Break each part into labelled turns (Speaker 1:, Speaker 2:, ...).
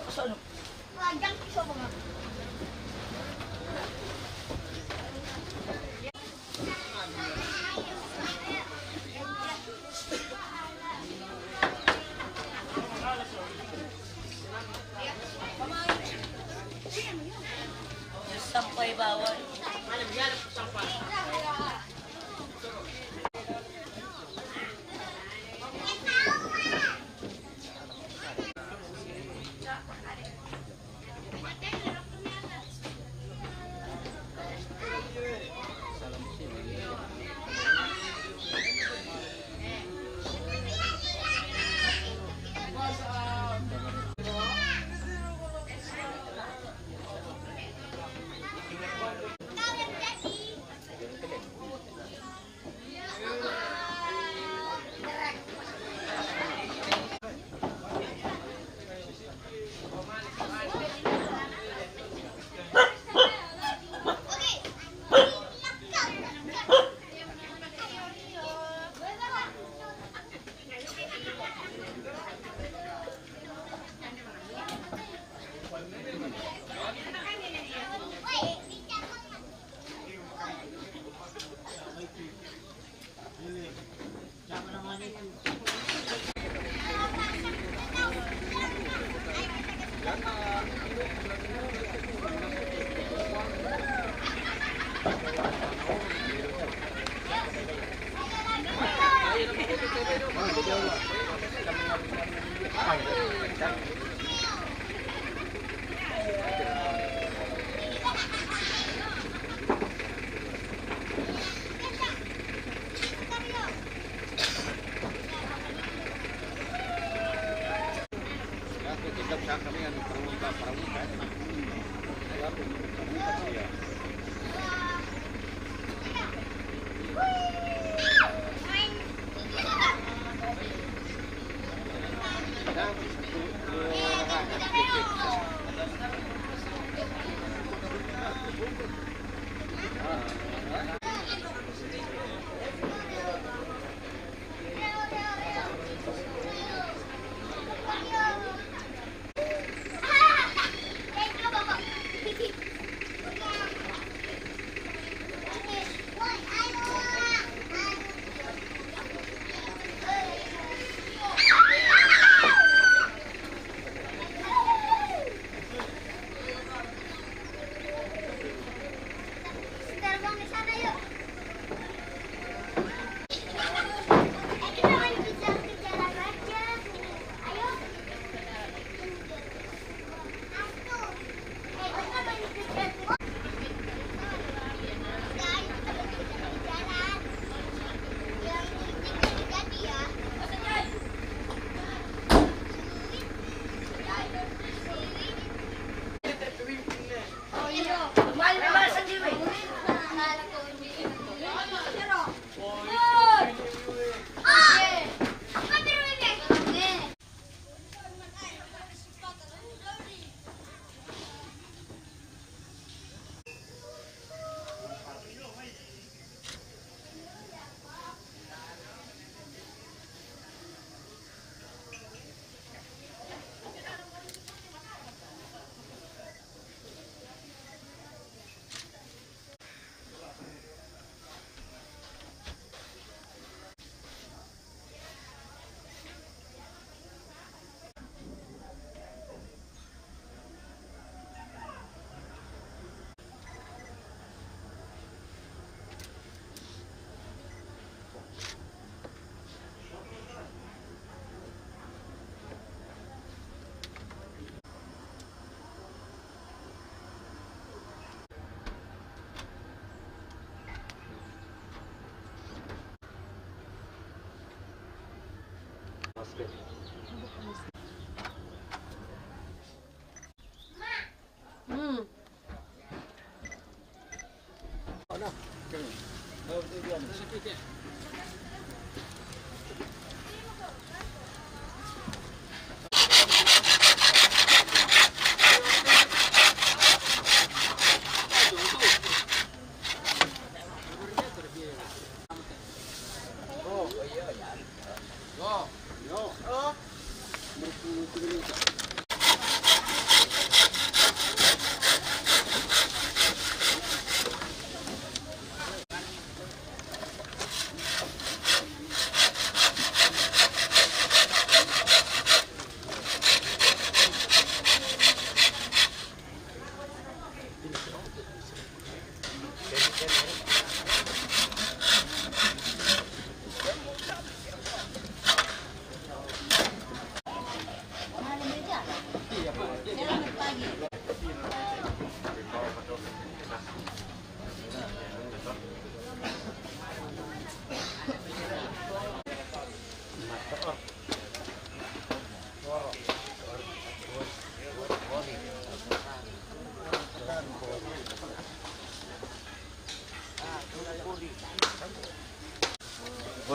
Speaker 1: Saan? Lajang iso mga. Sampay bawal. Sampay.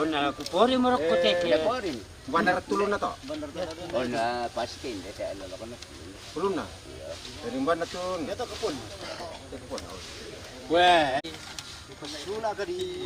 Speaker 2: Oh, na kupori mo ko teke.
Speaker 3: Porin.
Speaker 4: Bandar tulun na to.
Speaker 3: Oh, na paskin. Dito, alala ko na.
Speaker 4: Tulun na. Dari mana tuh? Dito kapun. Kapun.
Speaker 3: Weh.
Speaker 4: Lula ka di.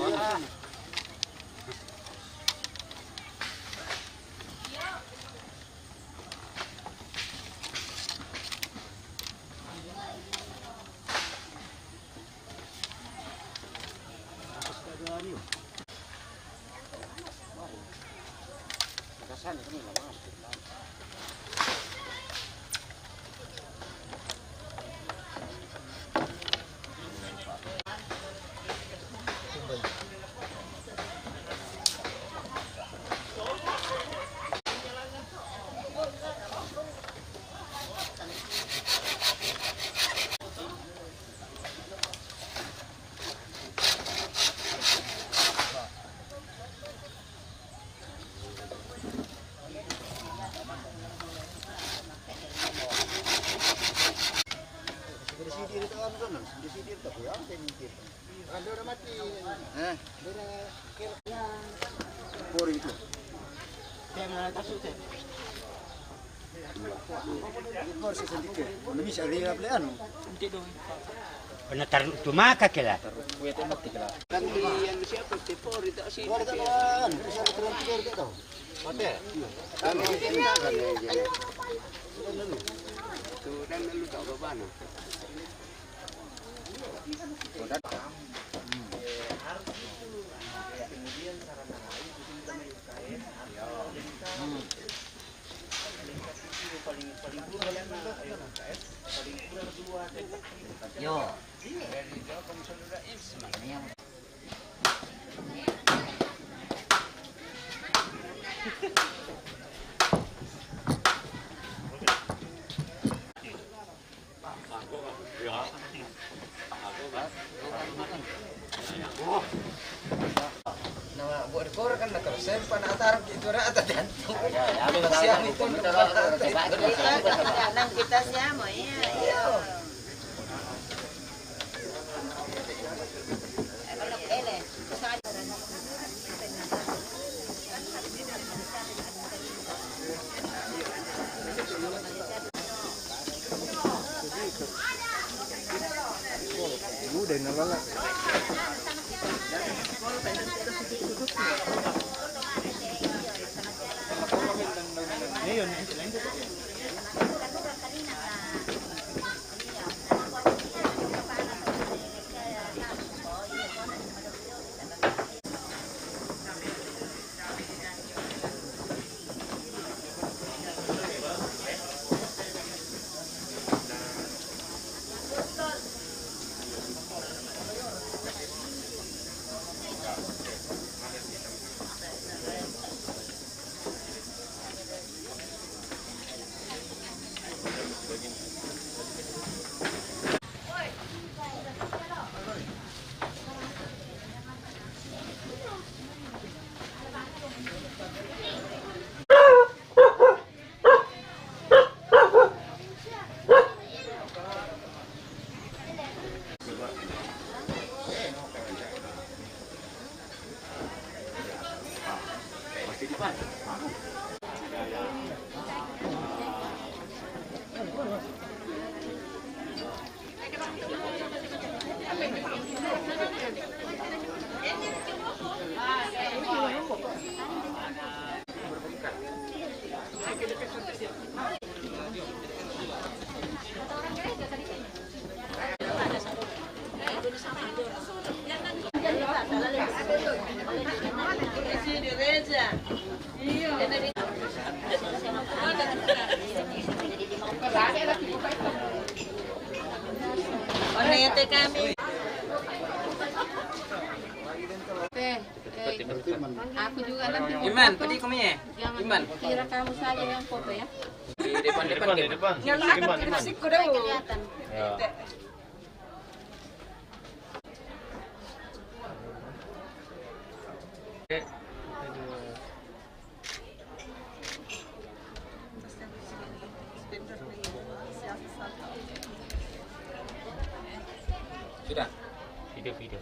Speaker 4: Por itu. Por 63. Lebih sekali beli anu.
Speaker 2: Penatar tumaka kila.
Speaker 3: Kan yang siapa tepor itu sih.
Speaker 4: Por itu kan, bisa turun 3 gitu.
Speaker 3: Hotel. Kan ini kan ya. Tuh dan lu tahu apa mana?
Speaker 2: Yo.
Speaker 5: Nah, buat dekor kan nak resep pan atar itu ra atar jantung.
Speaker 3: Siang itu
Speaker 1: Nang kita siamo ya.
Speaker 4: Udah nalala.
Speaker 1: Onete kami.
Speaker 6: Aku juga nanti mau
Speaker 3: Iman,
Speaker 6: foto.
Speaker 3: tadi kamu ya?
Speaker 6: Jangan
Speaker 3: Iman.
Speaker 6: kira kamu saja yang foto ya.
Speaker 3: Di depan di depan.
Speaker 6: Kelihatan.
Speaker 3: Sudah.
Speaker 2: Video.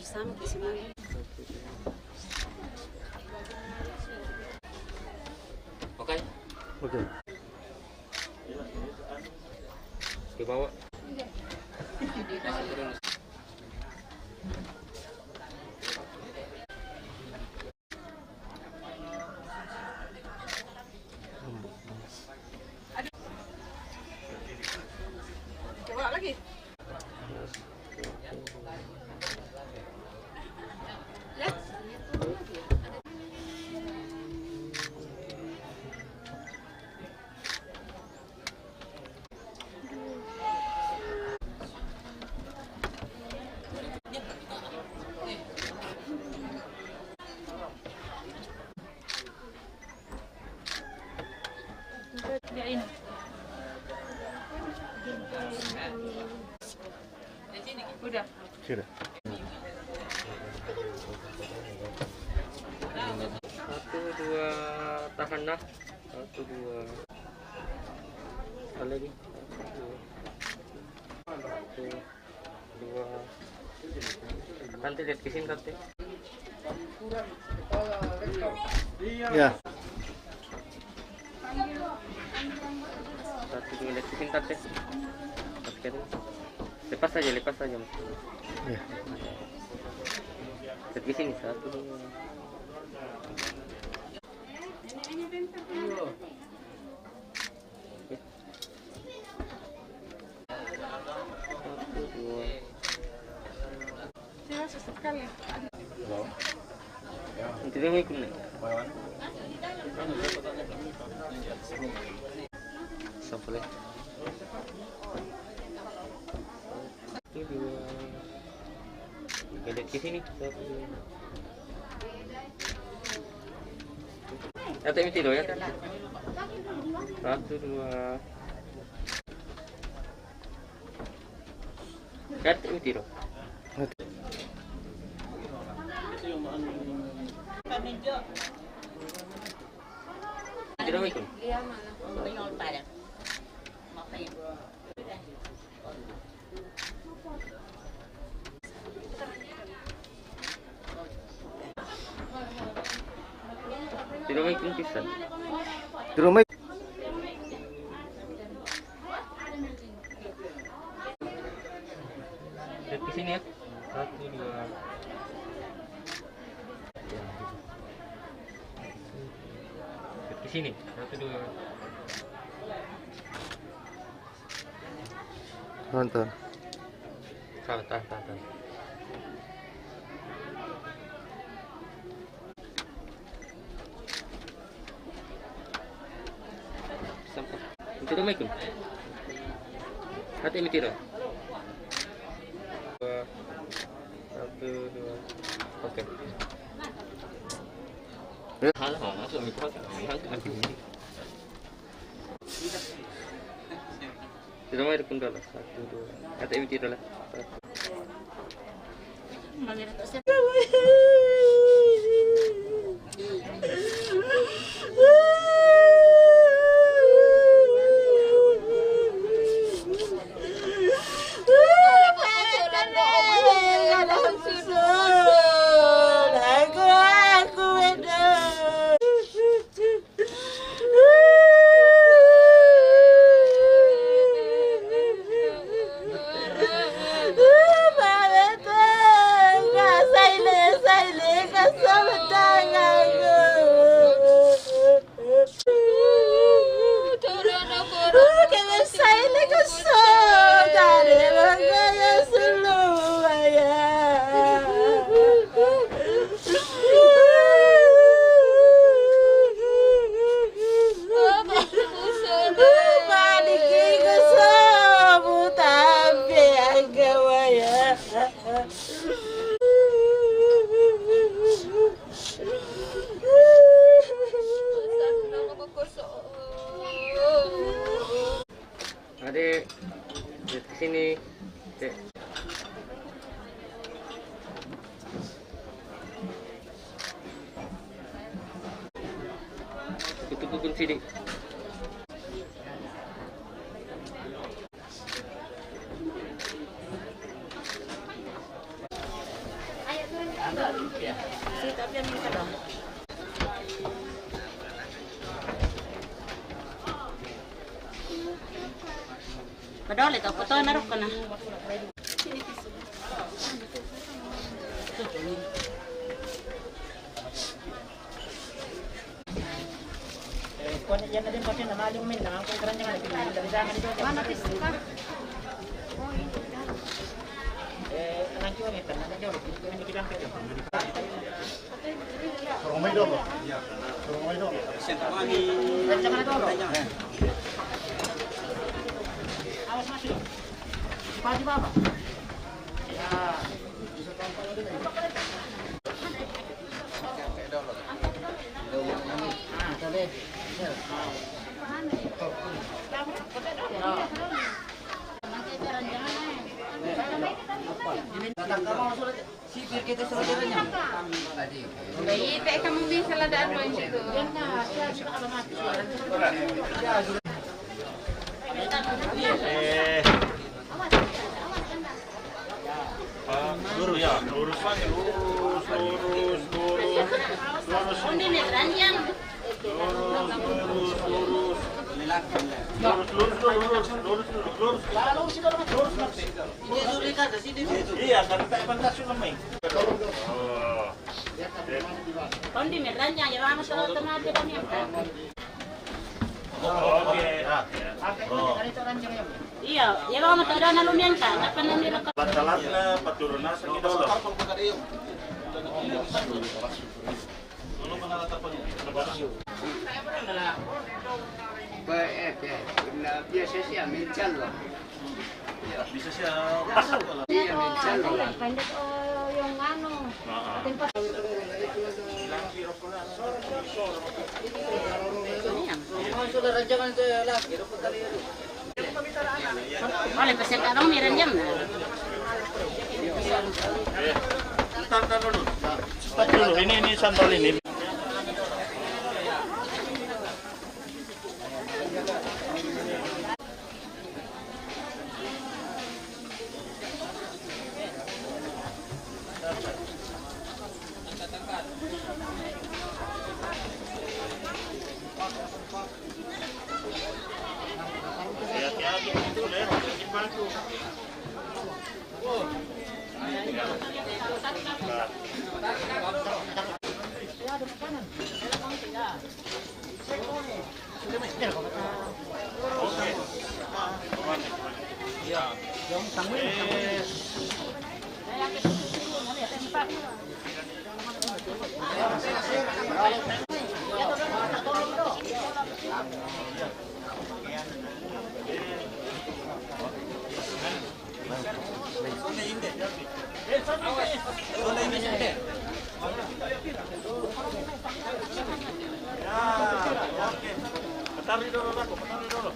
Speaker 6: sama ke semuanya.
Speaker 7: Oke.
Speaker 4: Oke.
Speaker 7: Dibawa.
Speaker 6: Coba lagi. Udah.
Speaker 4: Sudah.
Speaker 7: Satu dua tahan dah. Satu dua. Sekali lagi. Satu dua. Nanti lihat kesini nanti.
Speaker 4: Ya.
Speaker 7: Satu dua lihat kesini nanti. Sekali. Lepas saja.
Speaker 4: Ya.
Speaker 7: Lihat kesini satu dua. Satu dua.
Speaker 6: Sekali.
Speaker 7: Nanti dia mau ikut nih. Sampai. Satu dua. Lihat ke sini. Satu dua. Ya, tapi tidur ya. Satu dua. Ya, tapi tidur. Tidak mau ikut.
Speaker 6: Iya mana?
Speaker 1: Tinggal pada. Makanya.
Speaker 7: Tidak mau ikut pisan.
Speaker 4: Di rumah.
Speaker 7: Lihat ke sini ya. Satu dua. Lihat ke sini. Satu dua.
Speaker 4: Nonton.
Speaker 7: Tahan. Sampai. Tidak mau ikut. Hati ini tidak. Dua. Satu dua. Oke. Halah, masuk mikro. Tidak mau ikut dulu. Satu dua. Hati ini tidak lah. Adik, lihat ke sini. Dek. Tutup kunci, Dik.
Speaker 1: Padahal ito, puto narok ka na.
Speaker 6: Mana pisah? Baik, kamu bisa lah ada doang situ.
Speaker 8: Lurus ya, lurus aja, lurus.
Speaker 1: Kundi nih, ranjang.
Speaker 8: Iya, kan tak pantas lemeng.
Speaker 1: Kundi nih, ranjang. Ya, vamos a otro lado también.
Speaker 8: Oke.
Speaker 1: Iya, ya vamos a dar na lumiang ka. Napan na nila ka.
Speaker 8: Bacalatna paturuna sa idolo.
Speaker 3: Baik, biasa sih mencal lah.
Speaker 8: Bisa siya.
Speaker 3: Iya mencal lah.
Speaker 6: Pendek yung ano.
Speaker 1: Oleh pasal ka dong, may ranjang na.
Speaker 8: Entar dulu. Stop dulu. Ini santol ini. Hati-hati itu deh, baju. Tarik dulu aku, tarik dulu.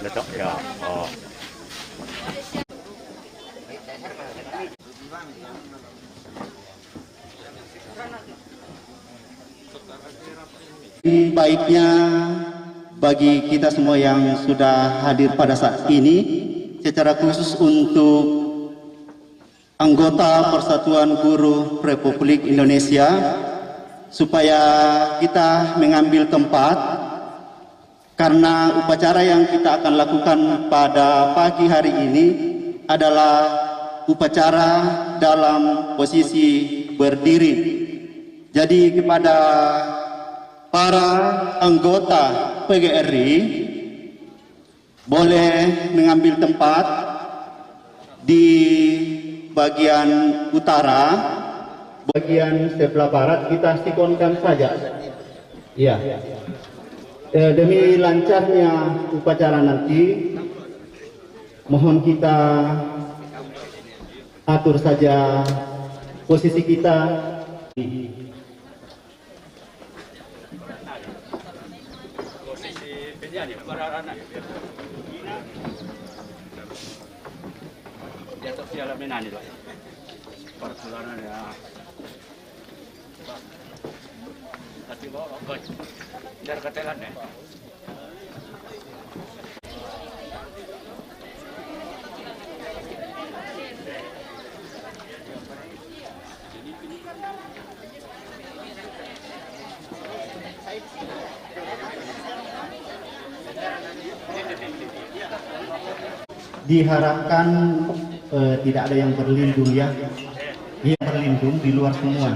Speaker 8: Letak ya. Oh.
Speaker 9: Baiknya bagi kita semua yang sudah hadir pada saat ini, secara khusus untuk anggota Persatuan Guru Republik Indonesia, supaya kita mengambil tempat, karena upacara yang kita akan lakukan pada pagi hari ini adalah upacara dalam posisi berdiri. Jadi kepada para anggota PGRI boleh mengambil tempat di bagian utara, bagian sebelah barat kita sikonkan saja. Iya. Demi lancarnya upacara nanti, mohon kita atur saja posisi kita.
Speaker 2: Jatuh di alam ini loh. Perpulanan ya. Tapi bawa kok. Jar ketelan deh.
Speaker 9: Diharapkan tidak ada yang berlindung ya, yang berlindung di luar semua.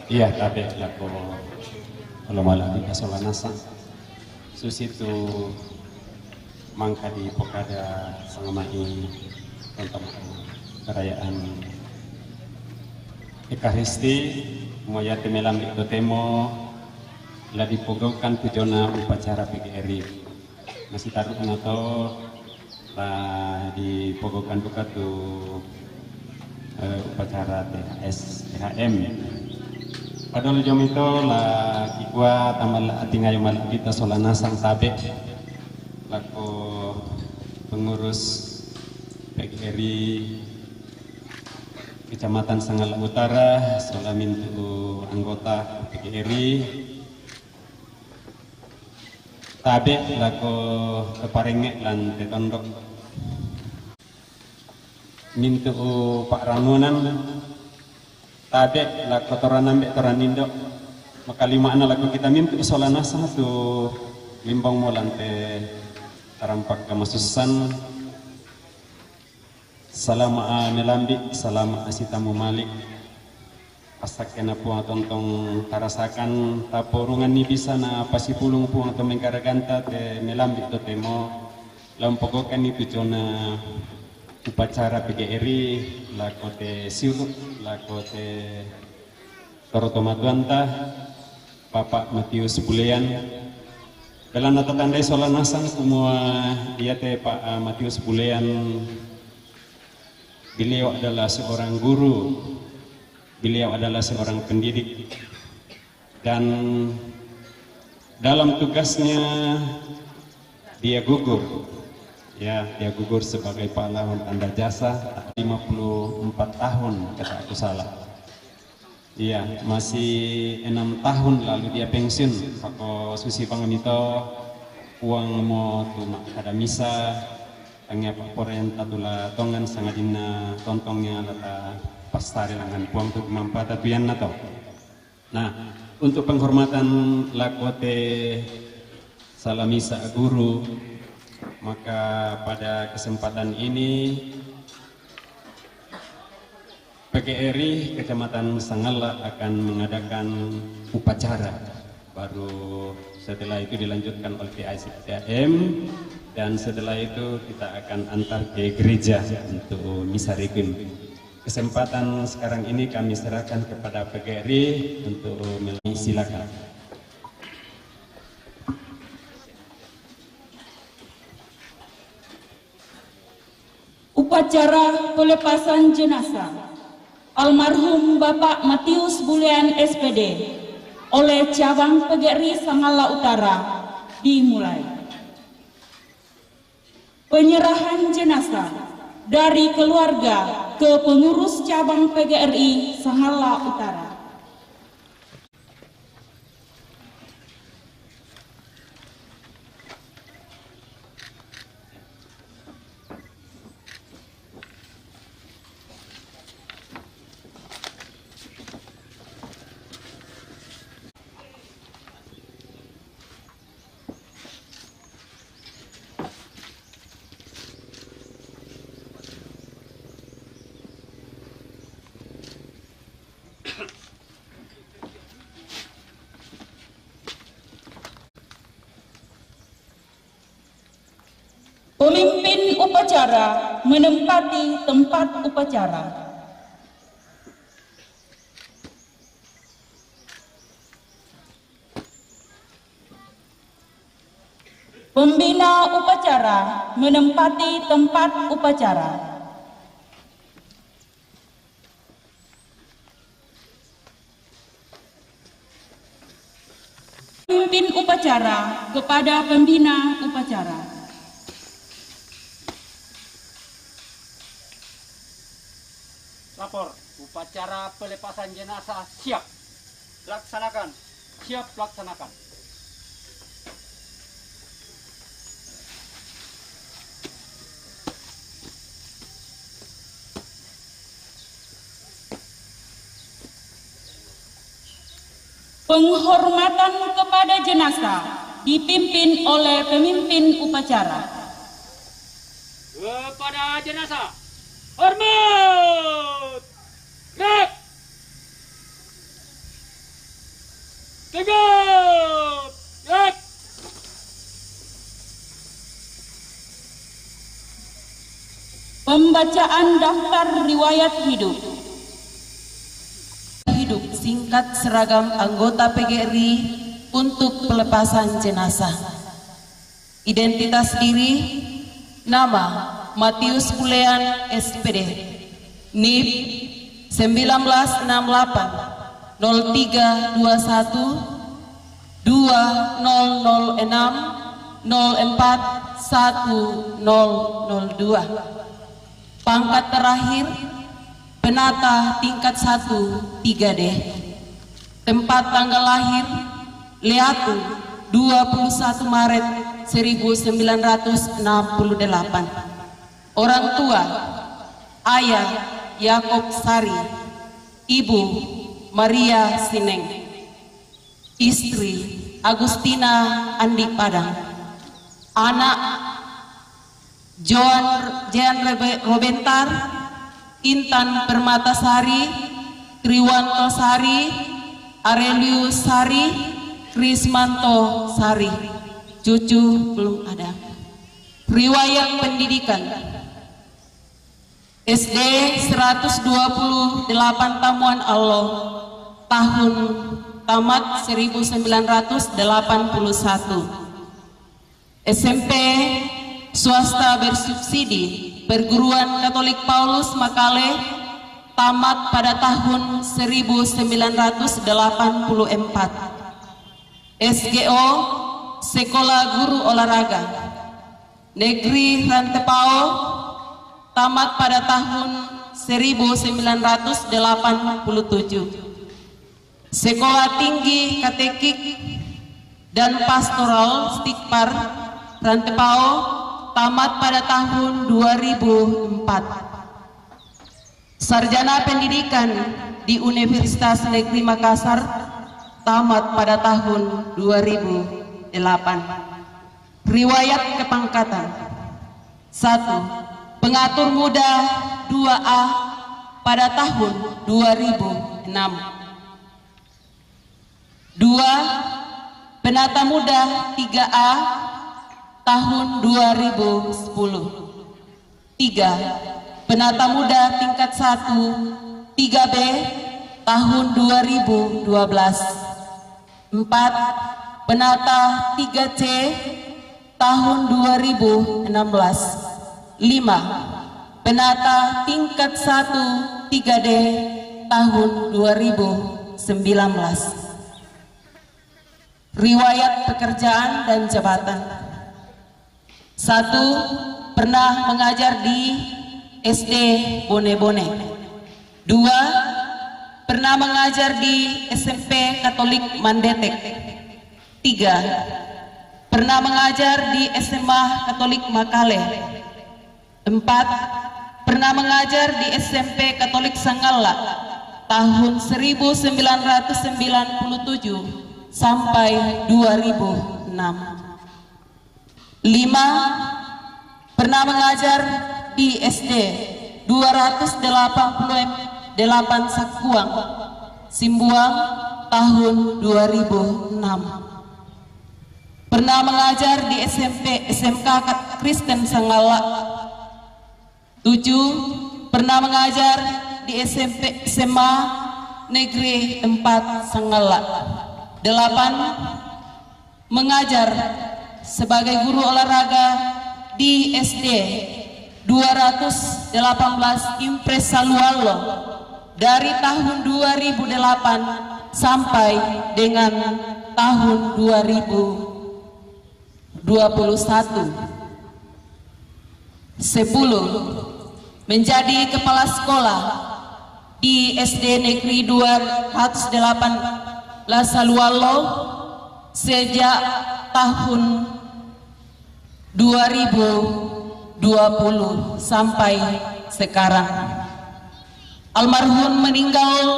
Speaker 10: Iya, tapi laku kalau malah di Solanasa susitu mangka di pokada sangamai tentang perayaan Ekaristi moya temelam itu temo lah dipogokan tujuan upacara PGRI masih taruh nato lah dipogokan buka tuh upacara THM. Padahal jom itu lah kikwa tamal atingayo malam kita Solanasang tabe laku pengurus PGRI Kecamatan Sanggala Utara Solamin tu anggota PGRI tabe laku keparengek lan tetondok mintu Pak Ranunan tabe la kotoran ambek toranindo maka lima anak lagu kita minta Solanasa tu limbang molante tarampak kamasusan salama melambi salama asitamu malik asak kena puang tontong tarasakan taporungan ni bisa na pasipulung puang to mengkaraganta te melambi to temo lampokokan ni tujuana upacara PGRI lakote sirup lakote Torotomatuanta Bapak Matius Bulean dalam nota tandai Solanasang semua dia te Pak Matius Bulean beliau adalah seorang guru, beliau adalah seorang pendidik dan dalam tugasnya dia gugur. Ya, dia gugur sebagai pahlawan tanda jasa 54 tahun kata aku salah. Iya, masih 6 tahun lalu dia pensiun. Ako susi pangamito uang mo tu ada misa tangnya Pak Poren tatula tongan sangadina tontongnya lata pastari langan puang tu mampata tuyan na to. Nah, untuk penghormatan lakote salamisa guru maka pada kesempatan ini PGRI Kecamatan Sanggala akan mengadakan upacara baru setelah itu dilanjutkan oleh PICTM dan setelah itu kita akan antar ke gereja untuk misa requiem. Kesempatan sekarang ini kami serahkan kepada PGRI untuk silakan.
Speaker 11: Upacara pelepasan jenazah almarhum Bapak Matius Bulean SPD oleh cabang PGRI Sanggala Utara dimulai. Penyerahan jenazah dari keluarga ke pengurus cabang PGRI Sanggala Utara. upacara menempati tempat upacara. Pembina upacara menempati tempat upacara. Pemimpin upacara kepada pembina upacara.
Speaker 2: Lapor, upacara pelepasan jenazah siap. Laksanakan. Siap laksanakan.
Speaker 11: Penghormatan kepada jenazah dipimpin oleh pemimpin upacara.
Speaker 2: Kepada jenazah, hormat! Gerak! Tegap! Gerak!
Speaker 11: Pembacaan daftar riwayat hidup.
Speaker 12: Hidup singkat seragam anggota PGRI untuk pelepasan jenazah. Identitas diri, nama Matius Pulean SPD, NIP 1968 0321 2006 04 1002. Pangkat terakhir penata tingkat 1 3D. Tempat tanggal lahir Leatu 21 Maret 1968. Orang tua Ayah Yakob Sari, Ibu Maria Sineng, istri Agustina Andi Padang, anak Jean Robentar, Intan Permatasari, Triwanto Sari, Aurelius Sari, Krismanto Sari. Cucu belum ada. Riwayat pendidikan SD 128 Tamuan Allah, tahun tamat 1981. SMP swasta bersubsidi Perguruan Katolik Paulus Makale, tamat pada tahun 1984. SGO Sekolah Guru Olahraga Negeri Rantepao, tamat pada tahun 1987. Sekolah Tinggi Katekik dan Pastoral Stikpar Rantepao, tamat pada tahun 2004. Sarjana Pendidikan di Universitas Negeri Makassar, tamat pada tahun 2008. Riwayat kepangkatan: 1. Pengatur muda 2A pada tahun 2006. 2. Penata muda 3A tahun 2010. 3. Penata muda tingkat 1 3B tahun 2012. 4. Penata 3C tahun 2016. 5. Penata tingkat 1 3D tahun 2019. Riwayat pekerjaan dan jabatan: 1. Pernah mengajar di SD Bone-Bone. 2. Pernah mengajar di SMP Katolik Mandetek. 3. Pernah mengajar di SMA Katolik Makale. 4. Pernah mengajar di SMP Katolik Sanggala tahun 1997 sampai 2006. 5. Pernah mengajar di SD 288 Sakuang, Simbuang tahun 2006. Pernah mengajar di SMP SMK Kristen Sanggala 7. Pernah mengajar di SMP SMA Negeri 4 Sanggala. 8. Mengajar sebagai guru olahraga di SD 218 Impres Salualo dari tahun 2008 sampai dengan tahun 2021. 10. Menjadi kepala sekolah di SD Negeri 218 Salualo sejak tahun 2020 sampai sekarang. Almarhum meninggal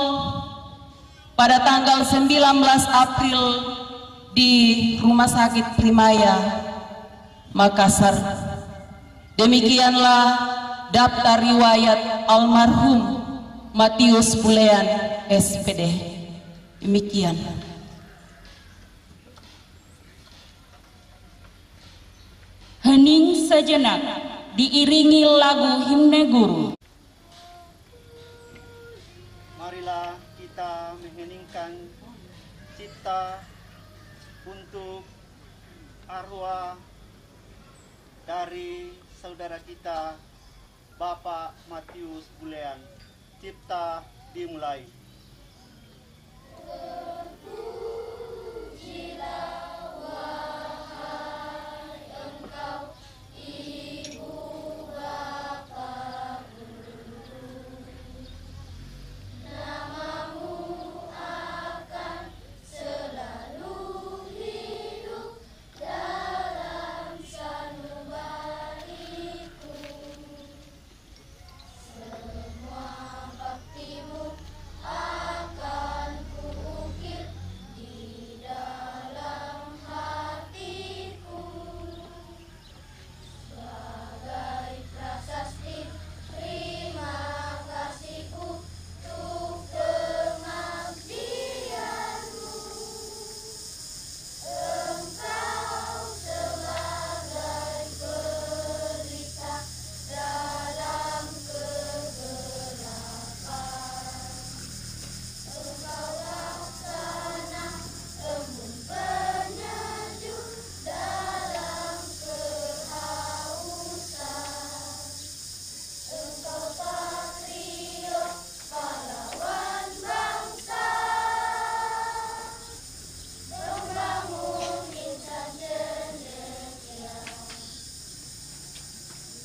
Speaker 12: pada tanggal 19 April di Rumah Sakit Primaya, Makassar. Demikianlah daftar riwayat almarhum Matius Bulean, SPD. Demikian.
Speaker 11: Hening sejenak diiringi lagu himne guru.
Speaker 9: Marilah kita mengheningkan cipta untuk arwah dari saudara kita Bapak Matius Bulean. Cipta dimulai.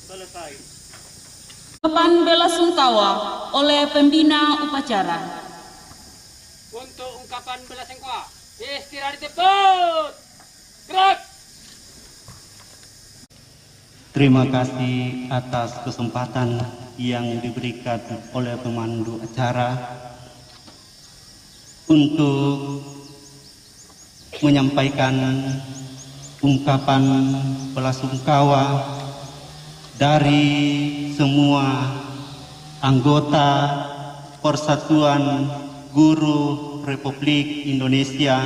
Speaker 9: Selesai.
Speaker 11: Ungkapan bela sungkawa oleh pembina upacara.
Speaker 7: Untuk ungkapan bela sungkawa, istirahat tepat. Gerak.
Speaker 9: Terima kasih atas kesempatan yang diberikan oleh pemandu acara untuk menyampaikan ungkapan bela sungkawa dari semua anggota Persatuan Guru Republik Indonesia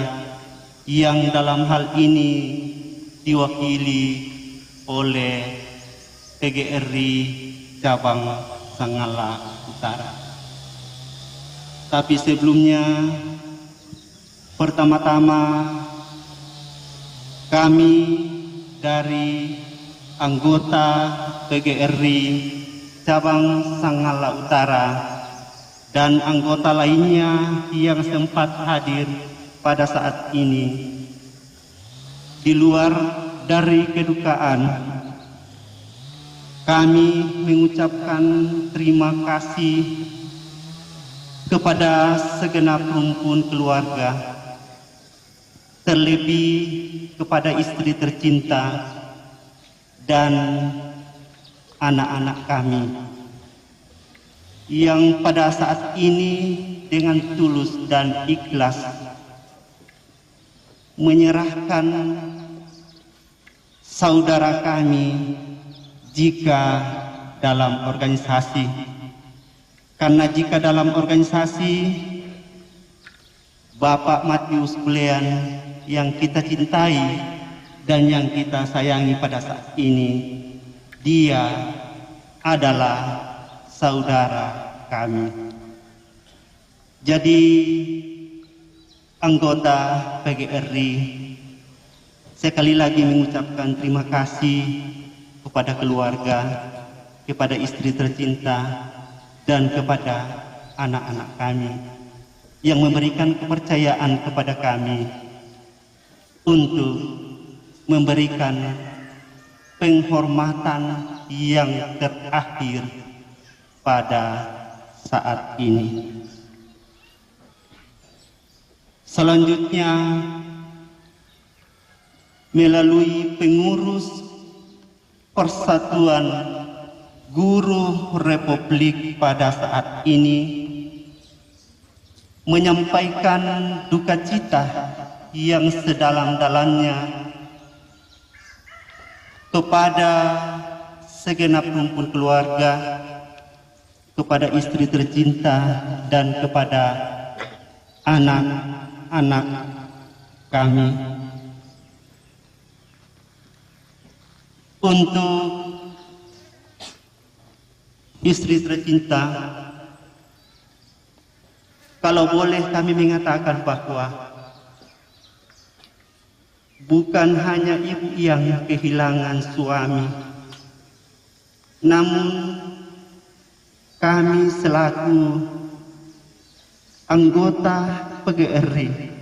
Speaker 9: yang dalam hal ini diwakili oleh PGRI Cabang Sanggala Utara. Tapi sebelumnya, pertama-tama kami dari anggota PGRI Cabang Sanggala Utara dan anggota lainnya yang sempat hadir pada saat ini, di luar dari kedukaan, kami mengucapkan terima kasih kepada segenap rumpun keluarga, terlebih kepada istri tercinta dan anak-anak kami yang pada saat ini dengan tulus dan ikhlas menyerahkan saudara kami jika dalam organisasi. Karena jika dalam organisasi, Bapak Matius Bulean yang kita cintai dan yang kita sayangi pada saat ini, dia adalah saudara kami. Jadi anggota PGRI sekali lagi mengucapkan terima kasih kepada keluarga, kepada istri tercinta, dan kepada anak-anak kami yang memberikan kepercayaan kepada kami untuk memberikan penghormatan yang terakhir pada saat ini. Selanjutnya, melalui pengurus Persatuan Guru Republik pada saat ini menyampaikan duka cita yang sedalam-dalamnya kepada segenap rumpun keluarga, kepada istri tercinta, dan kepada anak-anak kami. Untuk istri tercinta, kalau boleh kami mengatakan bahwa bukan hanya ibu yang kehilangan suami, namun kami selaku anggota PGRI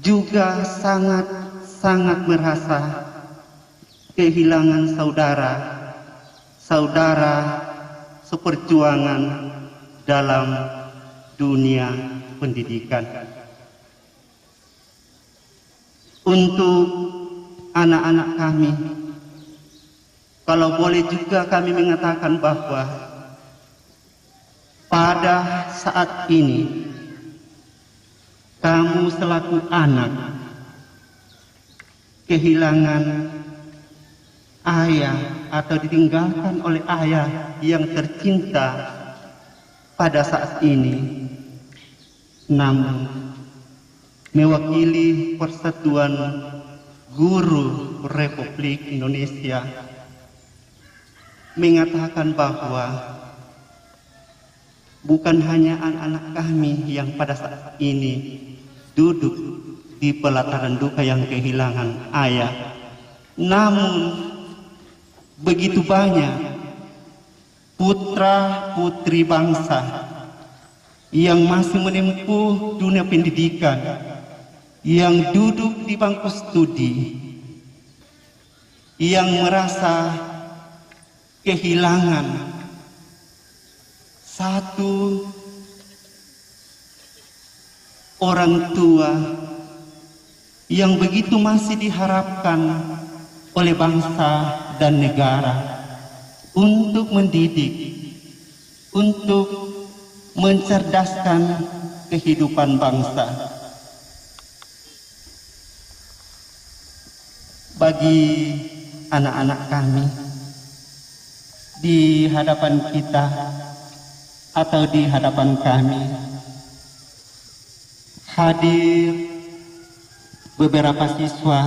Speaker 9: juga sangat merasa kehilangan saudara seperjuangan dalam dunia pendidikan. Untuk anak-anak kami, kalau boleh juga kami mengatakan bahwa pada saat ini kamu selaku anak kehilangan ayah atau ditinggalkan oleh ayah yang tercinta pada saat ini, namun mewakili Persatuan Guru Republik Indonesia mengatakan bahwa bukan hanya anak-anak kami yang pada saat ini duduk di pelataran duka yang kehilangan ayah, namun begitu banyak putra-putri bangsa yang masih menempuh dunia pendidikan, yang duduk di bangku studi, yang merasa kehilangan satu orang tua yang begitu masih diharapkan oleh bangsa dan negara untuk mendidik, untuk mencerdaskan kehidupan bangsa. Bagi anak-anak kami, di hadapan kita atau di hadapan kami hadir beberapa siswa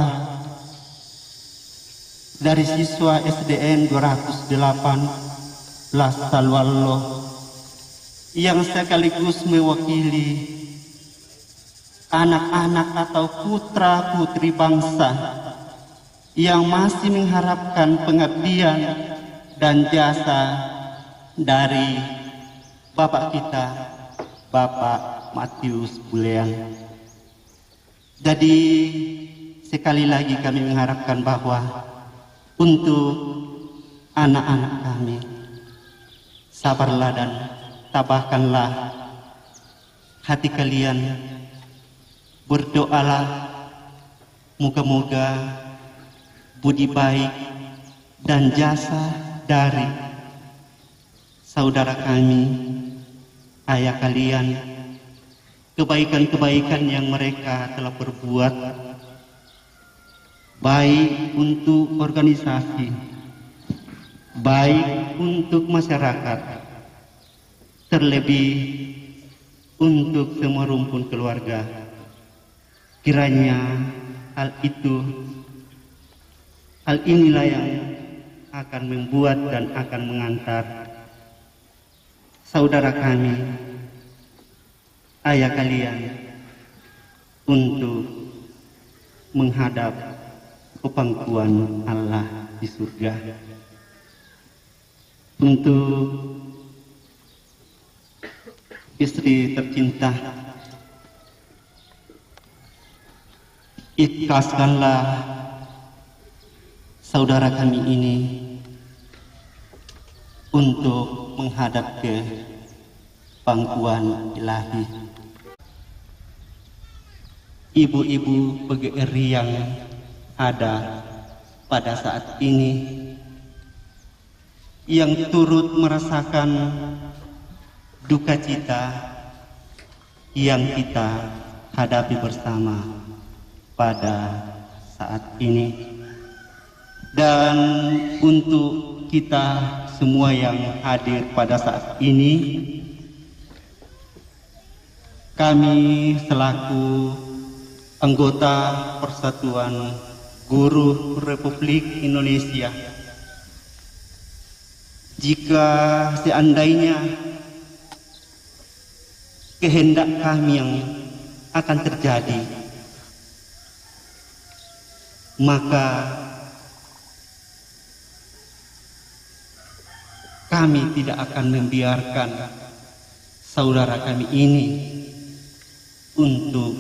Speaker 9: dari siswa SDN 208 Salwallo yang sekaligus mewakili anak-anak atau putra-putri bangsa yang masih mengharapkan pengabdian dan jasa dari Bapak kita, Bapak Matius Bulean. Jadi sekali lagi kami mengharapkan bahwa untuk anak-anak kami, sabarlah dan tabahkanlah hati kalian, berdoalah moga-moga budi baik dan jasa dari saudara kami, ayah kalian, kebaikan-kebaikan yang mereka telah berbuat, baik untuk organisasi, baik untuk masyarakat, terlebih untuk semua rumpun keluarga. Kiranya hal inilah yang akan membuat dan akan mengantar saudara kami, ayah kalian, untuk menghadap ke pangkuan Allah di surga. Untuk istri tercinta, ikhlaskanlah saudara kami ini untuk menghadap ke pangkuan ilahi. Ibu-ibu PGRI yang ada pada saat ini, yang turut merasakan duka cita yang kita hadapi bersama pada saat ini. Dan untuk kita semua yang hadir pada saat ini, kami selaku anggota Persatuan Guru Republik Indonesia, jika seandainya kehendak kami yang akan terjadi, maka kami tidak akan membiarkan saudara kami ini untuk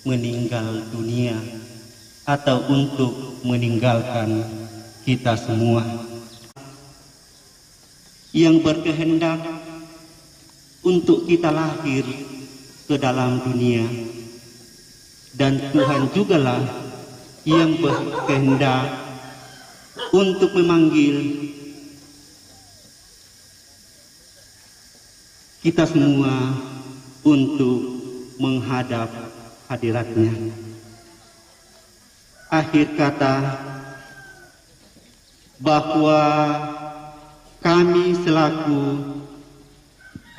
Speaker 9: meninggal dunia atau untuk meninggalkan kita semua. Yang berkehendak untuk kita lahir ke dalam dunia, dan Tuhan jugalah yang berkehendak untuk memanggil kita semua untuk menghadap hadiratnya. Akhir kata, bahwa kami selaku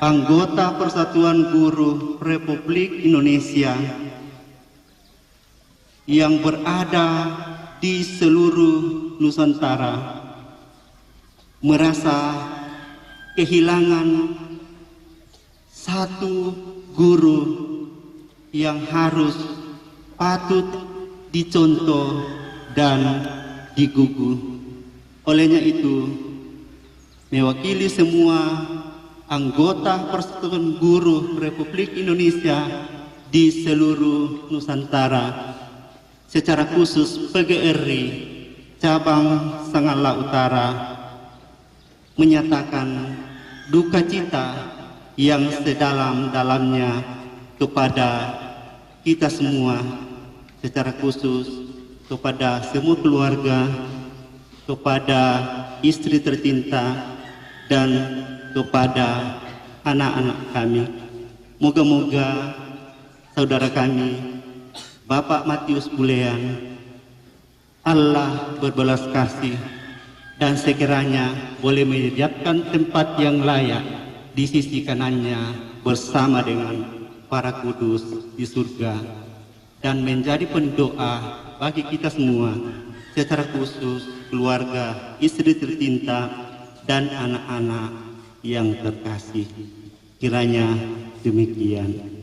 Speaker 9: anggota Persatuan Guru Republik Indonesia yang berada di seluruh Nusantara merasa kehilangan satu guru yang harus patut dicontoh dan digugu. Olehnya itu, mewakili semua anggota Persatuan Guru Republik Indonesia di seluruh Nusantara, secara khusus PGRI cabang Sanggala Utara, menyatakan duka cita yang sedalam-dalamnya kepada kita semua, secara khusus kepada semua keluarga, kepada istri tercinta, dan kepada anak-anak kami. Moga-moga saudara kami, Bapak Matius Bulean, Allah berbelas kasih dan sekiranya boleh menyediakan tempat yang layak di sisi kanannya bersama dengan para kudus di surga, dan menjadi pendoa bagi kita semua, secara khusus keluarga, istri tercinta, dan anak-anak yang terkasih. Kiranya demikian.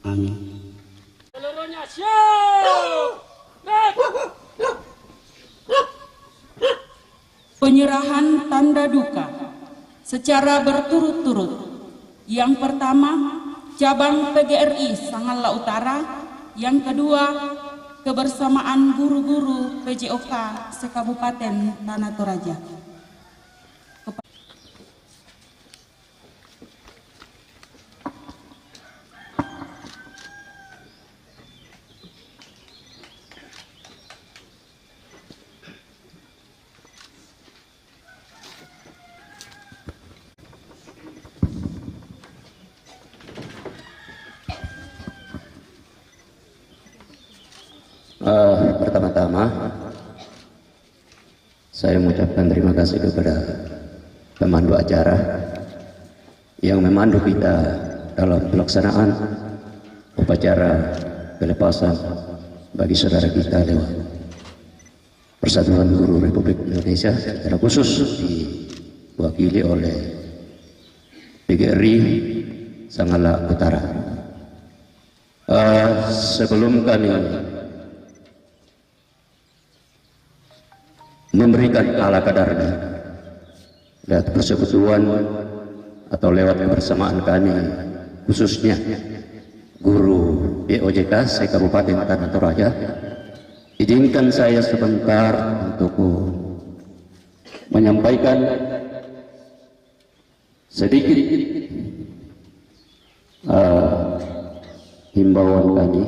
Speaker 9: Amin.
Speaker 1: Seluruhnya siap.
Speaker 11: Penyerahan tanda duka secara berturut-turut. Yang pertama, cabang PGRI Sanggala Utara. Yang kedua, kebersamaan guru-guru PJOK sekabupaten Tanah Toraja.
Speaker 13: Pertama-tama saya mengucapkan terima kasih kepada pemandu acara yang memandu kita dalam pelaksanaan upacara pelepasan bagi saudara kita lewat Persatuan Guru Republik Indonesia, secara khusus diwakili oleh PGRI Sanggala Utara. Sebelum kami memberikan ala kadarnya lewat persekutuan atau lewat kebersamaan kami, khususnya guru POJK se-Kabupaten Tanah Toraja, izinkan saya sebentar untuk menyampaikan sedikit himbauan kami,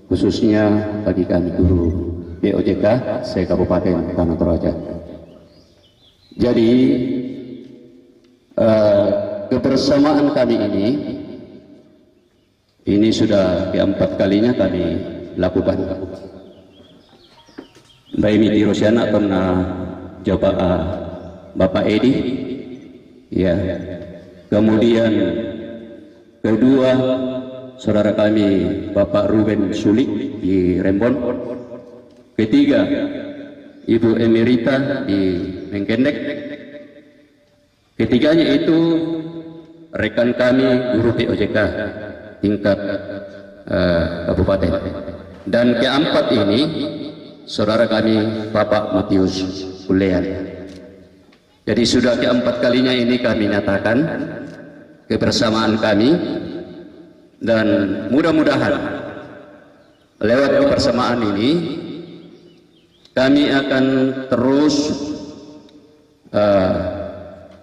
Speaker 13: khususnya bagi kami guru POJK se-Kabupaten Tanah Toraja. Jadi kebersamaan kami ini sudah keempat kalinya kami lakukan. Mbak Miti Rosiana pernah coba Bapak Edi, ya. Kemudian kedua saudara kami Bapak Ruben Sulik di Rembon. Ketiga Ibu Emerita di Mengkendek. Ketiganya itu rekan kami guru POJK tingkat kabupaten. Dan keempat ini saudara kami Bapak Matius Ulean. Jadi sudah keempat kalinya ini kami nyatakan kebersamaan kami, dan mudah-mudahan lewat kebersamaan ini kami akan terus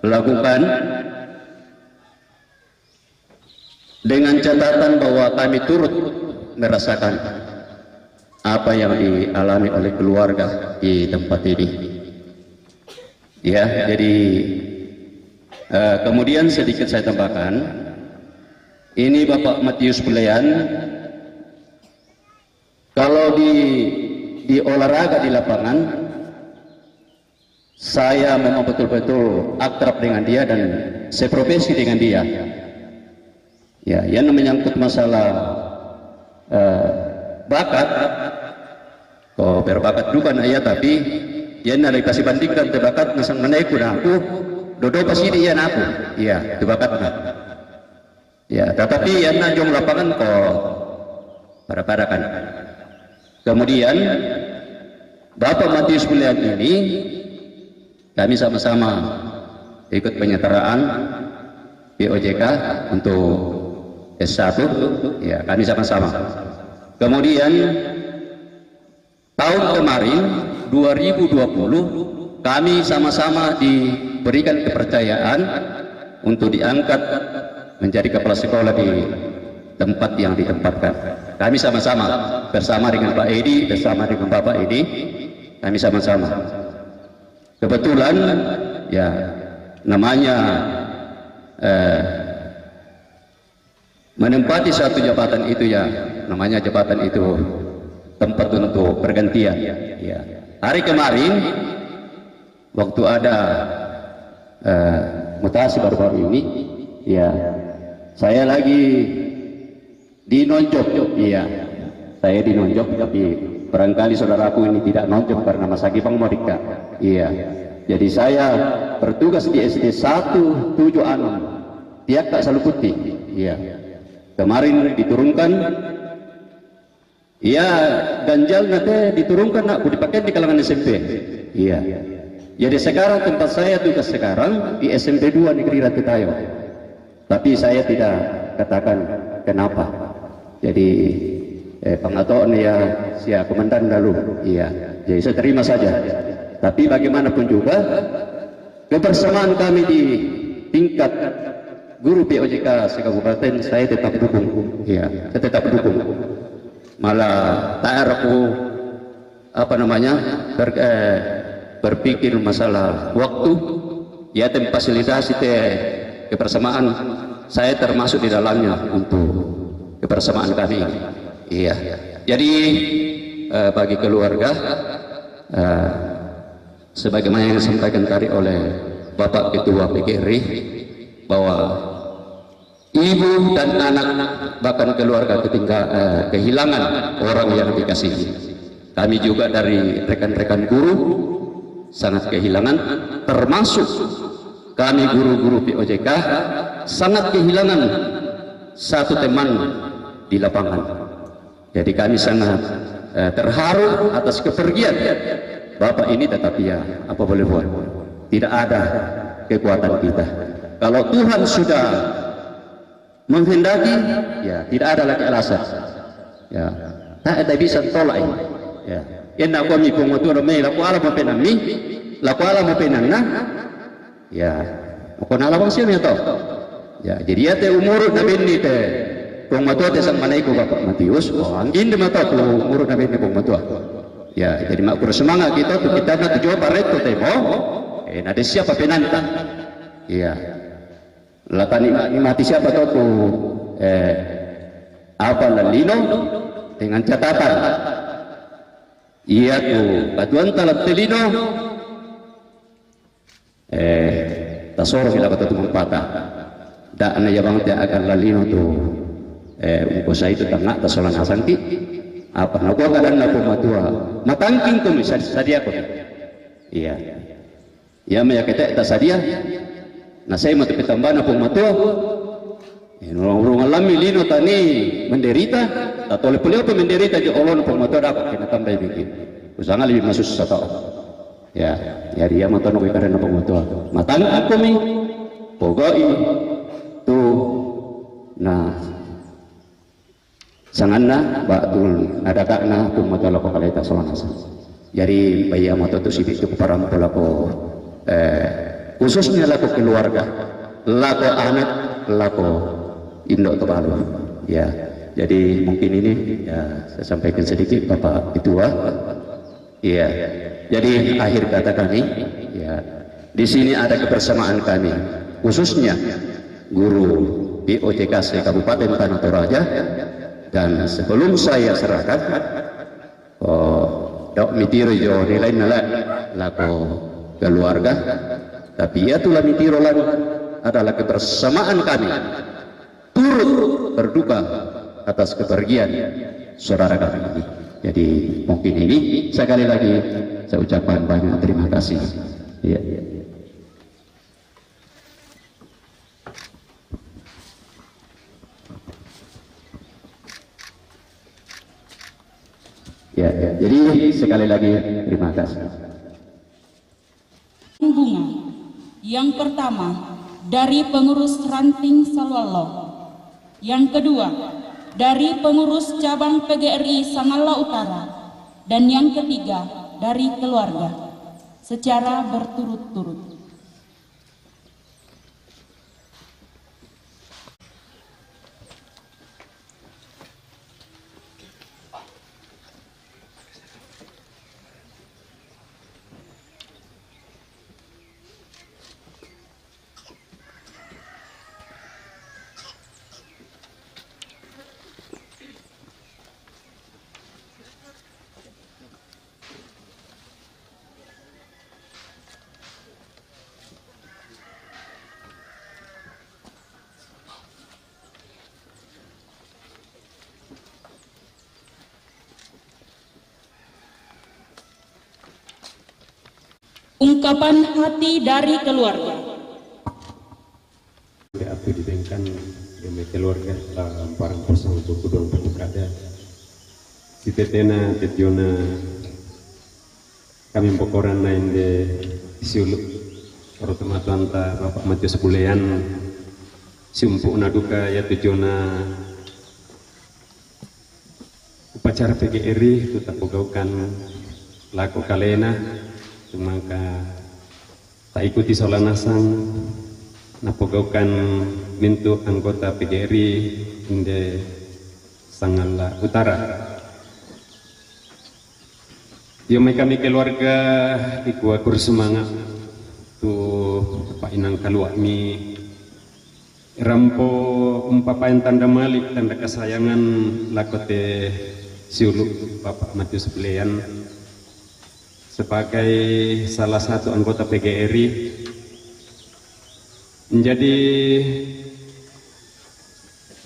Speaker 13: lakukan dengan catatan bahwa kami turut merasakan apa yang dialami oleh keluarga di tempat ini. Ya, jadi kemudian sedikit saya tambahkan, ini Bapak Matius Ulean, kalau di olahraga di lapangan, saya memang betul-betul akrab dengan dia dan seprofesi dengan dia. Ya, yang menyangkut masalah bakat, kok berbakat juga na ya, tapi ya nalai kasih bandingkan terbakat nasang menaikun aku, dodo pasti dia aku, iya terbakatnya. Ya, tetapi yang najong lapangan kok pada kan. Kemudian Bapak Matius Ulean ini kami sama-sama ikut penyertaan POJK untuk S1, ya kami sama-sama. Kemudian tahun kemarin 2020 kami sama-sama diberikan kepercayaan untuk diangkat menjadi kepala sekolah di tempat yang ditempatkan. Kami sama-sama bersama dengan Pak Edi, bersama dengan Bapak Edi, kami sama-sama. Kebetulan ya namanya menempati satu jabatan itu, ya namanya jabatan itu tempat untuk pergantian. Ya. Hari kemarin waktu ada mutasi baru-baru ini, ya saya lagi dinonjok, iya saya dinonjok, tapi barangkali saudaraku ini tidak nonjok karena Mas Agipang mau dikat. Iya, jadi saya bertugas di SD 1 7 Tiak Tak Saluputi. Iya, kemarin diturunkan, iya ganjal nanti diturunkan aku dipakai di kalangan SMP. Iya, jadi sekarang tempat saya tugas sekarang di SMP 2 Negeri Ratu Tayo, tapi saya tidak katakan kenapa. Jadi pengetahuan ya si komandan lalu, iya jadi saya terima saja. Tapi bagaimanapun juga kebersamaan kami di tingkat guru POJK se-Kabupaten saya tetap dukung, iya saya tetap dukung. Malah tak aku berpikir masalah waktu, ya fasilitasi kebersamaan saya termasuk di dalamnya untuk kebersamaan kami. Iya, jadi bagi keluarga sebagaimana yang disampaikan tadi oleh Bapak Ketua PGRI bahwa ibu dan anak bahkan keluarga kehilangan orang yang dikasihi. Kami juga dari rekan-rekan guru sangat kehilangan, termasuk kami guru-guru POJK sangat kehilangan satu teman di lapangan. Jadi kami sangat terharu atas kepergian Bapak ini, tetapi ya apa boleh buat, tidak ada kekuatan kita. Kalau Tuhan sudah menghendaki, ya tidak ada lagi alasan. Ya, tak ada bisa tolak ini. Ya, enak kami pengutu ramai, laku alam penami, laku alam penana. Ya, aku nalawang siapa ya toh? Ya, jadi ya te umur nabi ni te pengutu te sang manaiku Bapak Matius. Oh, angin de mata tu umur nabi ni pengutu. Ya, jadi mak semangat kita tu kita nak tujuan baret tu temo. Nade siapa penanta? Ya, lakan mati siapa tu apa Lino dengan catatan. Iya tuh batuan talat telino tasoro bila kata tu mempatah dak na yabang te akan lalino tu ukosa itu tengah tasolan asanti apa na ko kadan na pumatua matangking ko sadia ko. Iya ya maya kete ta sadia na saya mati petamba na pumatua orang alami lino tani menderita atau oleh beliau menderita di Allah pemotor dapat kena tambah bikin usaha lebih masuk satu ya dia mau tahu karena pemotor matang aku mi pogoi tu nah sanganna batul ada kakna pemotor lako kalita soanas jadi bayi motor tu sibuk tu param lako khususnya lako keluarga lako anak lako indok terbaru ya. Jadi mungkin ini ya saya sampaikan sedikit Bapak Ketua. Iya. Jadi akhir kata kami ya, di sini ada kebersamaan kami khususnya guru POJK Kabupaten Tanah Toraja, dan sebelum saya serahkan dok mitiro jo nilai lako keluarga, tapi ya tulah mitiro lagi adalah kebersamaan kami turut berduka atas kepergian saudara kami ini. Jadi mungkin ini sekali lagi saya ucapkan banyak terima kasih. Ya. Ya, jadi sekali lagi terima kasih.
Speaker 11: Bunga yang pertama dari pengurus Ranting Salwallo. Yang kedua, dari pengurus cabang PGRI Sangala Utara. Dan yang ketiga, dari keluarga, secara berturut-turut. Ungkapan hati dari keluarga.
Speaker 10: Aku dibengkan dengan keluarga parang persang untuk kudong pengukada. Si tetena, tetiona, kami pokoran nain de siuluk. Orotoma tuanta Bapak Matius Bulean, si umpuk naduka ya tetiona. Upacara PGRI itu tak pegaukan lako kalena. Maka tak ikuti solanasang napogaukan mintu anggota PGRI Inde Sangala Utara. Yo kami keluarga ikua kursemangat tu Pak Inang Kaluakmi rampo umpapain tanda malik tanda kesayangan lakote siuluk Bapak Matius Bulean sebagai salah satu anggota PGRI menjadi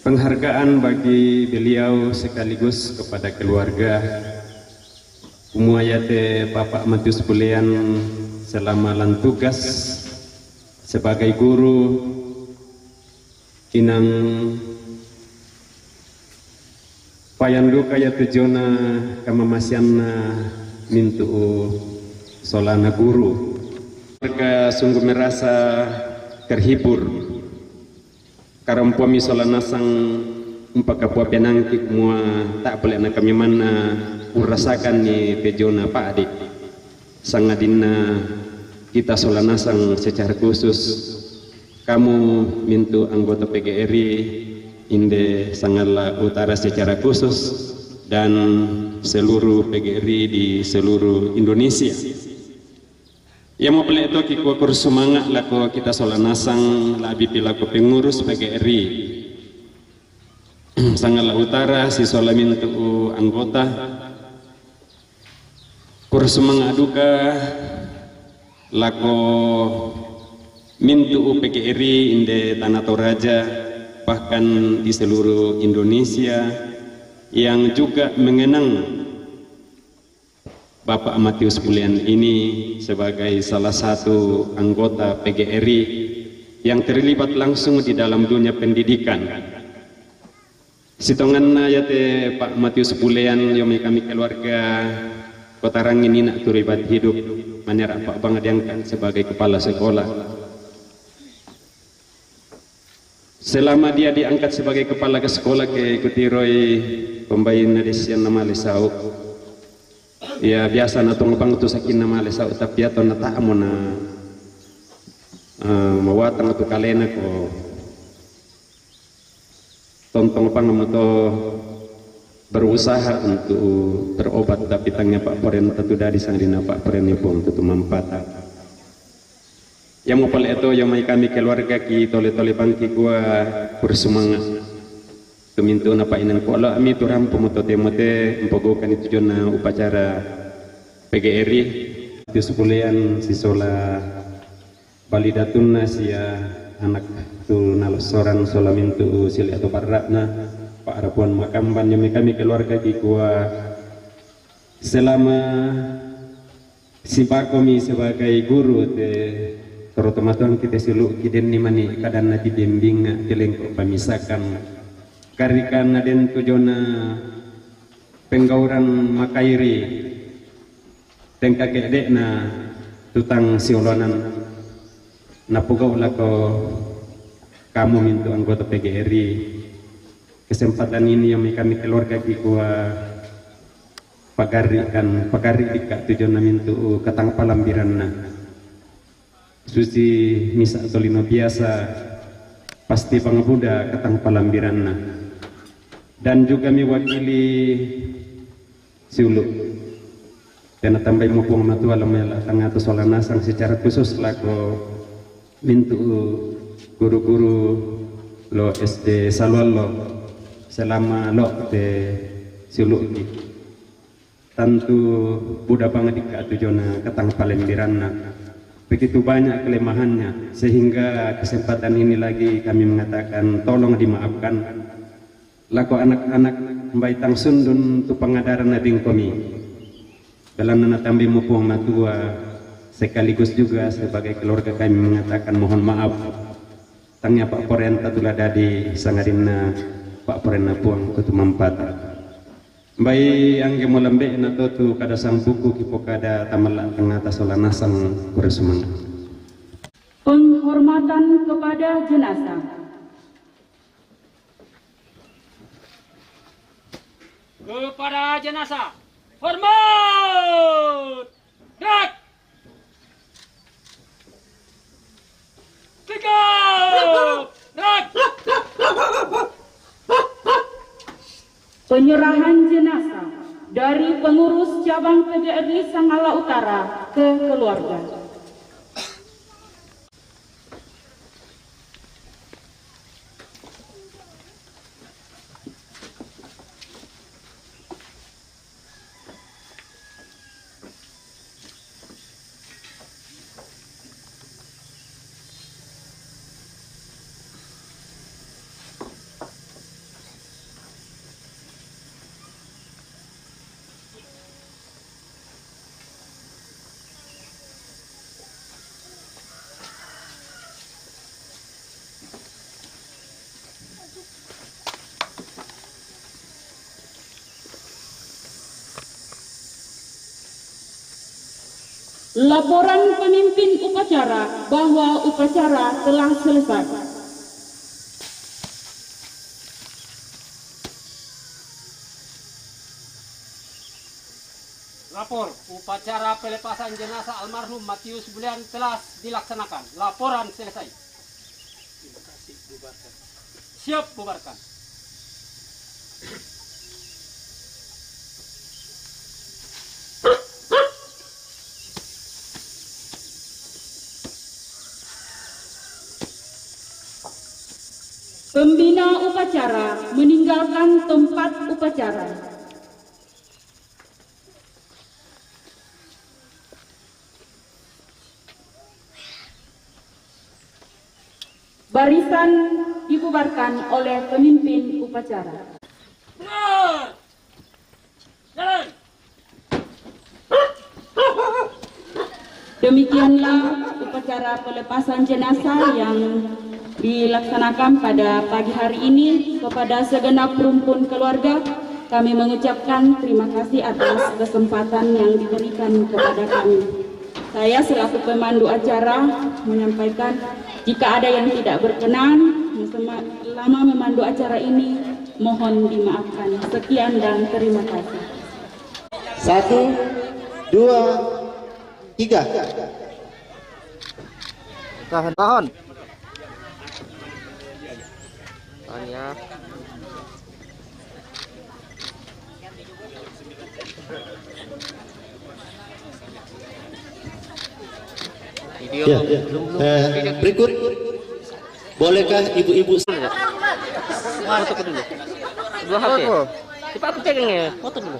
Speaker 10: penghargaan bagi beliau sekaligus kepada keluarga Umuayate Bapak Matius Pulian selama lan tugas sebagai guru inang payandu kaya tujona kamamasianna mintu solana guru. Mereka sungguh merasa terhibur karena pomi solana sang umpakapua penangki mua tak boleh nak kami mana urasakan ni pejona Pak Adik sangadina kita solana sang secara khusus kamu mintu anggota PGRI Inde Sangala Utara secara khusus dan seluruh PGRI di seluruh Indonesia. Ya mau pelek itu kiko kursumangat lako kita solanasang labi pilako pengurus PGRI Sangala Utara si solamintu anggota kursumangat duka lako mintu PGRI inde Tanah Toraja bahkan di seluruh Indonesia yang juga mengenang Bapak Matius Pulian ini sebagai salah satu anggota PGRI yang terlibat langsung di dalam dunia pendidikan. Sitongan yate Pak Matius Pulian yomi kami keluarga Kota Rangin ini nak terlibat hidup manera Pak Bang diangkat sebagai kepala sekolah. Selama dia diangkat sebagai kepala sekolah ke Kutiroi pembayina desian nama Lesau. Ya biasa na tong pang tu sakin nama Lesau tapi ato na taamo na mawatang tu kalena ko tontong pang to berusaha untuk berobat tapi tangnya Pak Poren tatu dari sang dina Pak Poren pun tutu mampata. Yang mau pale itu yang mai kami keluarga ki tole-tole bangki gua bersemangat. Tumintu na painan ko ala ami turam pemotote mote empogokan itu jona upacara PGRI itu Pulian sisola balidatuna sia anak tu nalosoran solamintu sili atau parakna Pak Arapuan Makamban yang kami keluarga ki gua selama sipakomi sebagai guru te terutama tuan kita silu kiden ni mani kadang nanti bimbing kelengkok pemisakan karikan aden tujona penggauran makairi tengka kedek na tutang siolonan napugau lako kamu mintu anggota PGRI kesempatan ini yang kami keluarga kikuah pagari dika tujona mintu katang palambiran na susi misa tolino biasa pasti pangabuda katang palambiran na dan juga mewakili siulu dan tambah mumpung matu alam tang atau solanasang secara khusus lako mintu guru-guru lo SD Salwal lo selama lo te siulu tentu budak banget dika tujona katang palambiran na begitu banyak kelemahannya sehingga kesempatan ini lagi kami mengatakan tolong dimaafkan lako anak-anak mbak tang sundun tu pengadaran nabing kami dalam nana tambi mumpung matua sekaligus juga sebagai keluarga kami mengatakan mohon maaf tangnya Pak Poren tatulah dadi sangarina Pak Poren napuang kutu mampata bayi angge molembe na tu kada sang buku kipo kada tamalak tengata solanasang kuresumang.
Speaker 11: Penghormatan kepada jenazah.
Speaker 2: Kepada jenazah hormat gerak 3 gerak.
Speaker 11: Penyerahan jenazah dari pengurus cabang PGRI Sangala Utara ke keluarga. Laporan pemimpin upacara bahwa upacara telah selesai.
Speaker 14: Lapor, upacara pelepasan jenazah almarhum Matius Bulian telah dilaksanakan. Laporan selesai. Terima kasih, bubarkan. Siap, bubarkan.
Speaker 11: Pembina upacara meninggalkan tempat upacara. Barisan dibubarkan oleh pemimpin upacara. Demikianlah upacara pelepasan jenazah yang dilaksanakan pada pagi hari ini. Kepada segenap rumpun keluarga, kami mengucapkan terima kasih atas kesempatan yang diberikan kepada kami. Saya selaku pemandu acara menyampaikan jika ada yang tidak berkenan selama memandu acara ini, mohon dimaafkan. Sekian dan terima kasih.
Speaker 3: 1, 2, 3. Tahan.
Speaker 7: Tahan ya. Video
Speaker 3: Ya. Berikut, bolehkah ibu-ibu
Speaker 7: foto dulu. Dua HP. Coba aku pegang ya, foto dulu.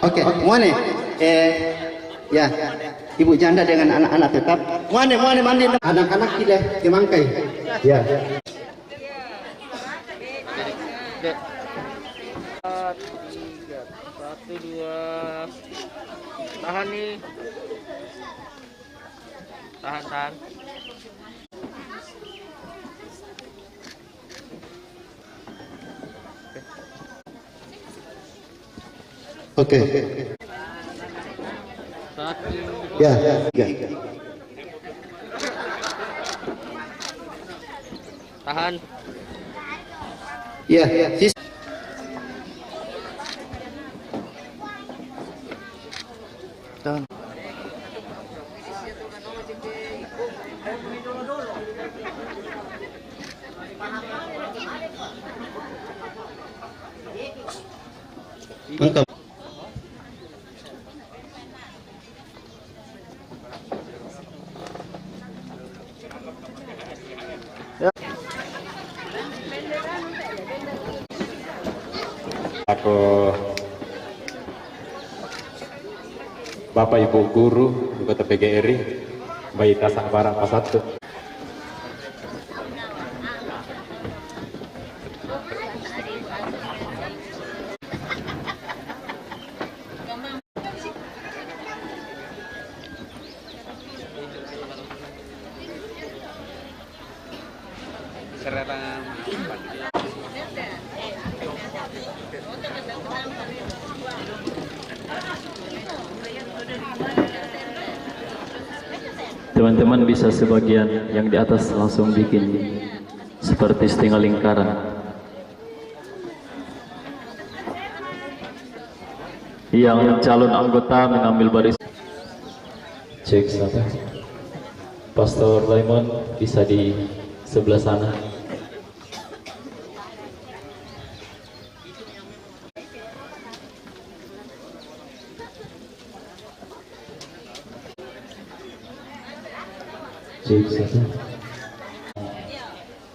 Speaker 3: Oke, muane. Ya, ibu janda dengan anak-anak tetap. Muane mandi. Anak-anak tidak dimangkai. Ya.
Speaker 7: Dek. 1, 2. Tahan nih. Tahan.
Speaker 3: Oke. Ya.
Speaker 7: Tahan.
Speaker 3: Ya. Tahan. Mantap.
Speaker 10: Aku Bapak Ibu Guru anggota PGRI Bayi Tasak Barat Pasatu.
Speaker 15: Teman-teman bisa sebagian yang di atas langsung bikin seperti setengah lingkaran. Yang calon anggota mengambil baris. Cek satu. Pastor Raymond bisa di sebelah sana.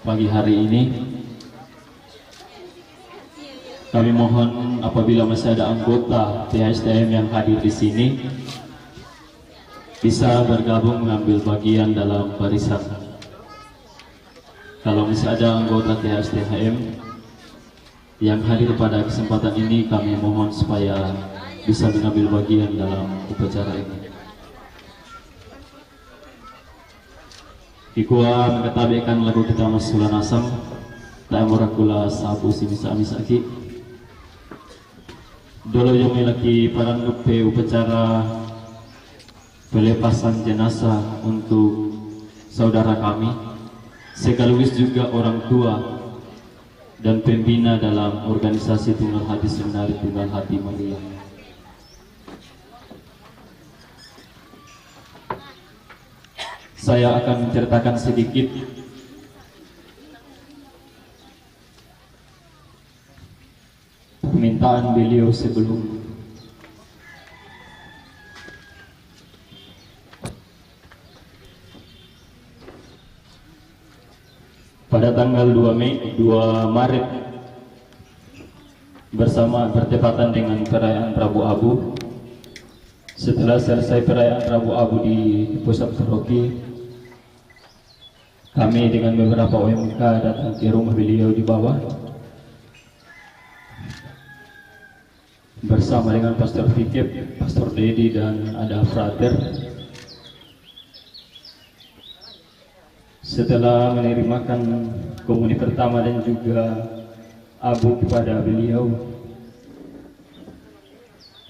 Speaker 15: Pagi hari ini kami mohon apabila masih ada anggota THSTM yang hadir di sini bisa bergabung mengambil bagian dalam barisan. Kalau masih ada anggota THSTM yang hadir pada kesempatan ini, kami mohon supaya bisa mengambil bagian dalam upacara ini. Ikua mengetabikan lagu kita Masulan Asam tak morakula sabu si bisa misaki Dolo yang memiliki parandupe upacara pelepasan jenazah untuk saudara kami, sekaligus juga orang tua dan pembina dalam organisasi Tunggal Hati Seminari Tunggal Hati Maria. Saya akan menceritakan sedikit permintaan beliau sebelum pada tanggal 2 Maret bertepatan dengan perayaan Rabu Abu. Setelah selesai perayaan Rabu Abu di pusat paroki, kami dengan beberapa OMK datang ke rumah beliau di bawah bersama dengan Pastor Fikip, Pastor Dedi, dan ada Frater. Setelah menerimakan komuni pertama dan juga abu kepada beliau,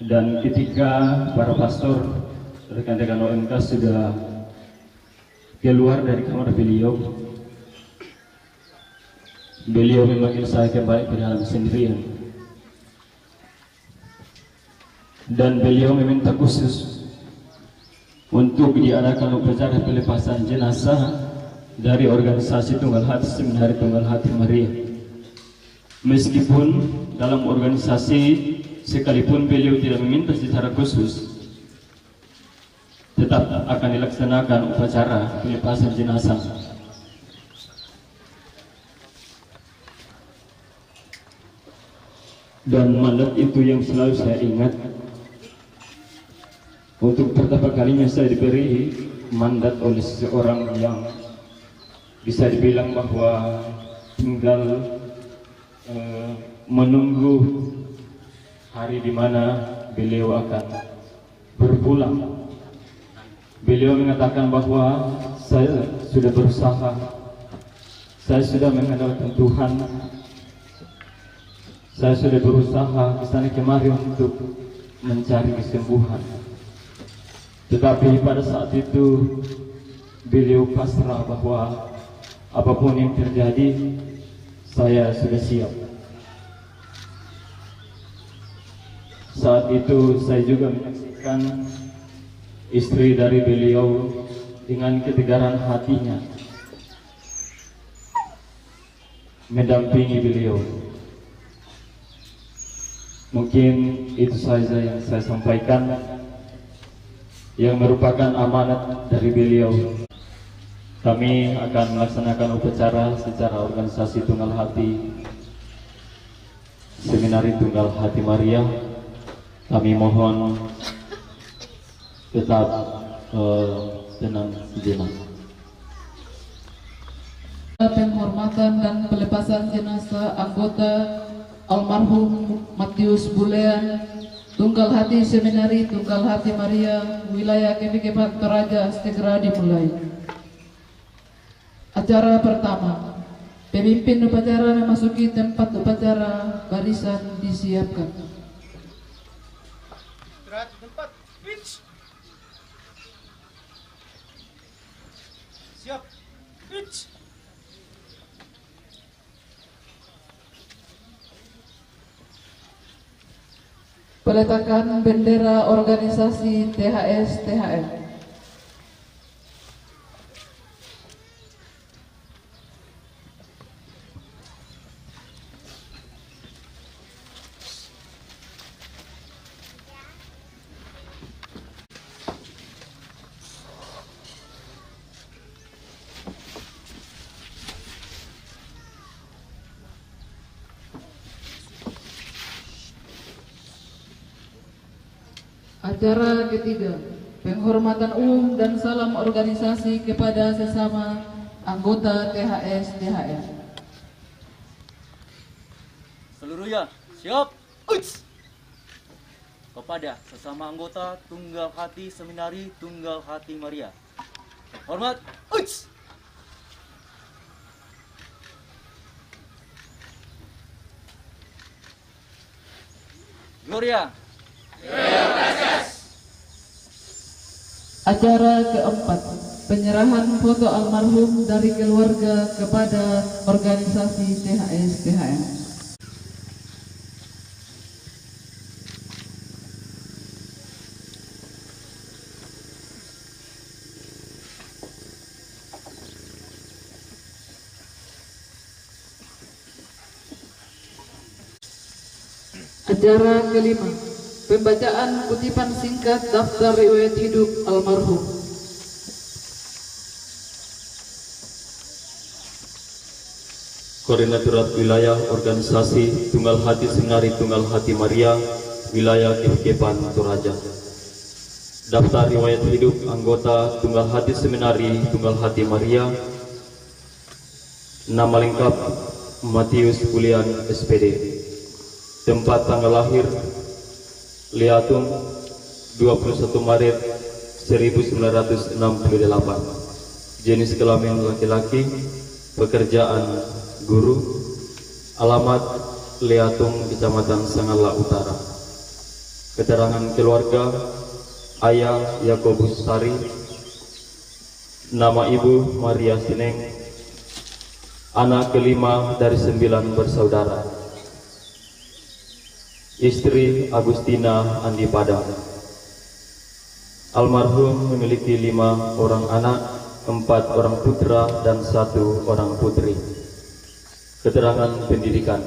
Speaker 15: dan ketika para pastor rekan-rekan OMK sudah keluar dari kamar beliau, beliau memanggil saya kembali ke dalam sendirian. Dan beliau meminta khusus untuk diadakan upacara pelepasan jenazah dari organisasi Tunggal Hati Seminari Tunggal Hati Maria. Meskipun dalam organisasi sekalipun beliau tidak meminta secara khusus, tetap akan dilaksanakan upacara pelepasan jenazah. Dan mandat itu yang selalu saya ingat. Untuk pertama kalinya saya diberi mandat oleh seseorang yang bisa dibilang bahwa tinggal menunggu hari di mana beliau akan berpulang. Beliau mengatakan bahwa saya sudah berusaha, saya sudah mengandalkan Tuhan, saya sudah berusaha kesana kemari untuk mencari kesembuhan. Tetapi pada saat itu beliau pasrah bahwa apapun yang terjadi, saya sudah siap. Saat itu saya juga menyaksikan istri dari beliau dengan ketegaran hatinya mendampingi beliau. Mungkin itu saja yang saya sampaikan, yang merupakan amanat dari beliau. Kami akan melaksanakan upacara secara organisasi Tunggal Hati Seminari Tunggal Hati Maria. Kami mohon tetap tenang sejenak.
Speaker 12: Penghormatan dan pelepasan jenazah anggota almarhum Matius Bulean, Tunggal Hati Seminari Tunggal Hati Maria, wilayah KPK Toraja segera dimulai. Acara pertama, pemimpin upacara memasuki tempat upacara, barisan disiapkan.
Speaker 5: Tempat, pitch. Siap, pitch.
Speaker 12: Peletakan bendera organisasi THS-THM. Acara ketiga, penghormatan umum dan salam organisasi kepada sesama anggota THS-THM.
Speaker 2: Seluruhnya siap. Uits. Kepada sesama anggota Tunggal Hati Seminari Tunggal Hati Maria. Hormat. Uits. Gloria.
Speaker 12: Acara keempat, penyerahan foto almarhum dari keluarga kepada organisasi THS-THM. Acara kelima, pembacaan kutipan singkat daftar riwayat hidup almarhum.
Speaker 15: Koordinator Wilayah Organisasi Tunggal Hati Seminari Tunggal Hati Maria, Wilayah Kepan Toraja. Daftar riwayat hidup anggota Tunggal Hati Seminari Tunggal Hati Maria. Nama lengkap Matius Julian SPD. Tempat tanggal lahir Liatung 21 Maret 1968. Jenis kelamin laki-laki, pekerjaan guru, alamat Liatung, Kecamatan Sangala Utara. Keterangan keluarga: ayah Yakobus Sari, nama ibu Maria Sineng, anak kelima dari 9 bersaudara. Istri Agustina Andi Padang. Almarhum memiliki 5 orang anak, 4 orang putra dan 1 orang putri. Keterangan pendidikan: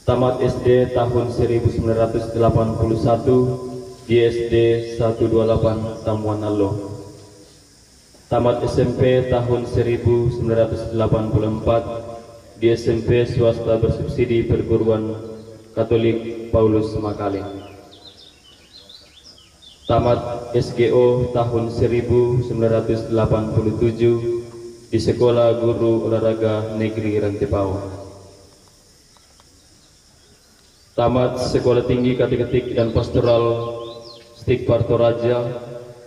Speaker 15: tamat SD tahun 1981 di SD 128 Tamuan Allo. Tamat SMP tahun 1984 di SMP swasta bersubsidi Perguruan Katolik Paulus Makale. Tamat SGO tahun 1987 di Sekolah Guru Olahraga Negeri Rantepao. Tamat Sekolah Tinggi Kateketik dan Pastoral Stikpar Toraja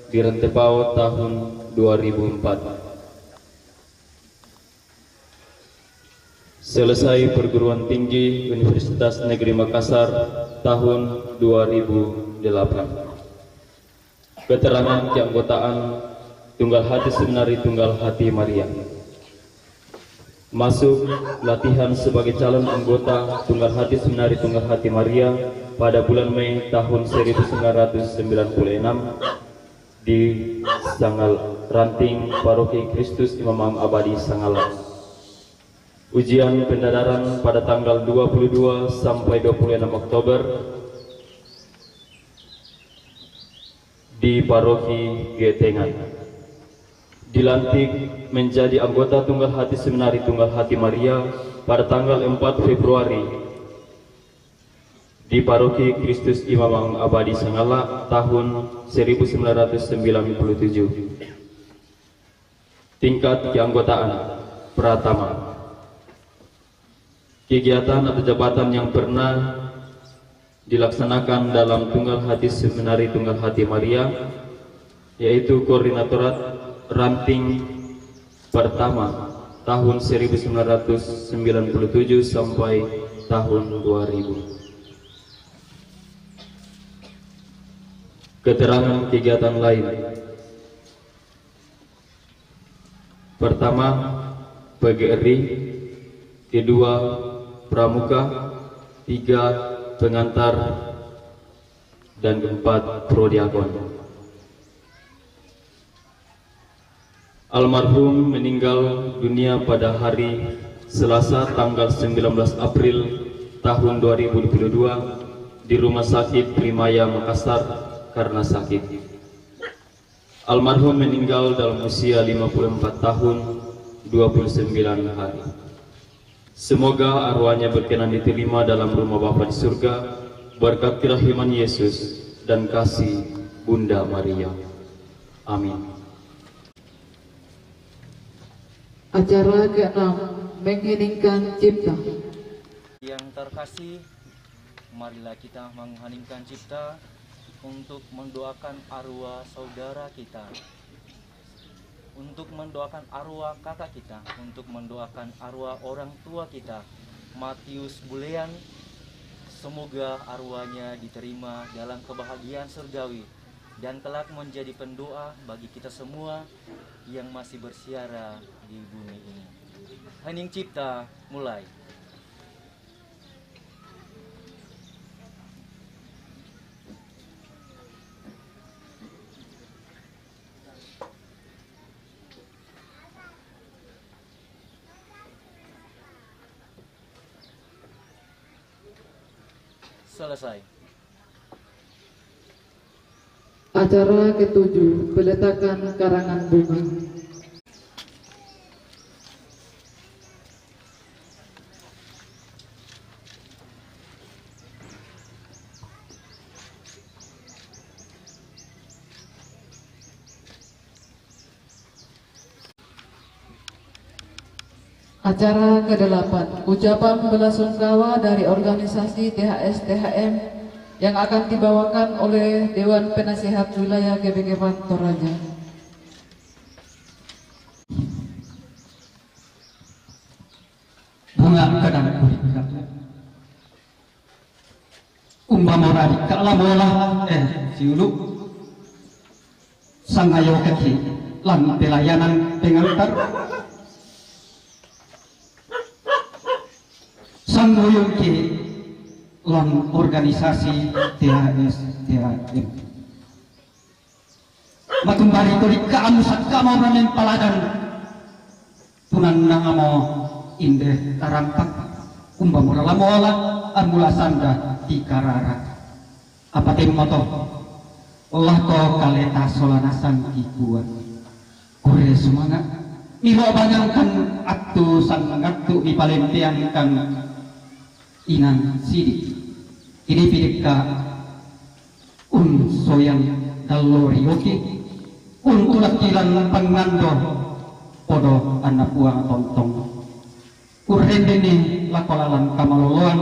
Speaker 15: di Rantepao tahun 2004. Selesai perguruan tinggi Universitas Negeri Makassar tahun 2008. Keterangan keanggotaan Tunggal Hati Seminari Tunggal Hati Maria. Masuk latihan sebagai calon anggota Tunggal Hati Seminari Tunggal Hati Maria pada bulan Mei tahun 1996 di Sangal Ranting, Paroki Kristus Imam Abadi Sangala. Ujian pendadaran pada tanggal 22 sampai 26 Oktober di Paroki Getengan. Dilantik menjadi anggota Tunggal Hati Seminari Tunggal Hati Maria pada tanggal 4 Februari di Paroki Kristus Imam Abadi Sangala tahun 1997. Tingkat keanggotaan Pratama. Kegiatan atau jabatan yang pernah dilaksanakan dalam Tunggal Hati Seminari Tunggal Hati Maria yaitu Koordinatorat Ranting pertama tahun 1997 sampai tahun 2000. Keterangan kegiatan lain: pertama, PGRI, kedua, Pramuka, 3, pengantar, dan keempat, prodiakon. Almarhum meninggal dunia pada hari Selasa tanggal 19 April tahun 2022 di Rumah Sakit Primaya Makassar karena sakit. Almarhum meninggal dalam usia 54 tahun 29 hari. Semoga arwahnya berkenan diterima dalam rumah Bapa di surga berkat kerahiman Yesus dan kasih Bunda Maria. Amin.
Speaker 12: Acara ke-6, mengheningkan cipta.
Speaker 2: Yang terkasih, marilah kita mengheningkan cipta untuk mendoakan arwah saudara kita, untuk mendoakan arwah kakak kita, untuk mendoakan arwah orang tua kita, Matius Bulean
Speaker 16: Semoga arwahnya diterima dalam kebahagiaan surgawi dan kelak menjadi pendoa bagi kita semua yang masih bersiara di bumi ini. Hening Cipta, mulai. Selesai.
Speaker 17: Acara ke-7, peletakan karangan bunga. Acara ke-8, ucapan belasungkawa dari organisasi THS-THM yang akan dibawakan oleh Dewan Penasehat Wilayah GBG Toraja.
Speaker 18: Bunga kadang kulihat umpama di kalamola siulu sangayo kaki lan pelayanan pengantar sangoyong ki lan organisasi THS-THM matumbari ko di kaamusat kamo ramen paladan punan nangamo indeh tarampak umpamura lamola amula sanda di karara apa moto Allah ko kaleta solanasan kikuan kore semangat milo banyangkan aktu sangattu di palempian kan inan sidi ini pidika soyang dalorioki tulak kilan pangando podo anak buang tontong urendene lakolalan kamaloloan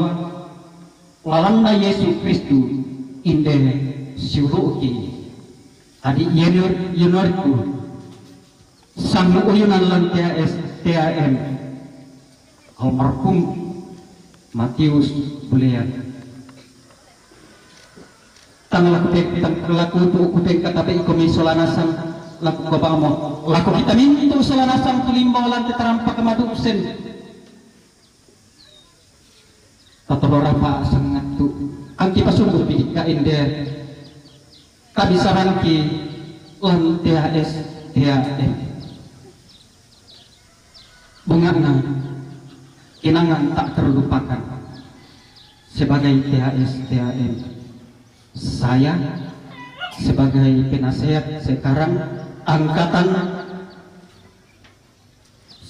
Speaker 18: lalanda Yesus Kristus inde siuruki tadi yenorku sang uyunan lan THM almarhum Matius Bulean tang laku tu kupeng katape ikomi solanasan laku kopamo laku kita mintu solanasan tulimba lan teterampak kemadusen tatolora pa sangat tu angki pasungguh pidika inde kabisaran ki lan THS-THM bungana kenangan tak terlupakan sebagai THS-THM. Saya sebagai penasehat sekarang angkatan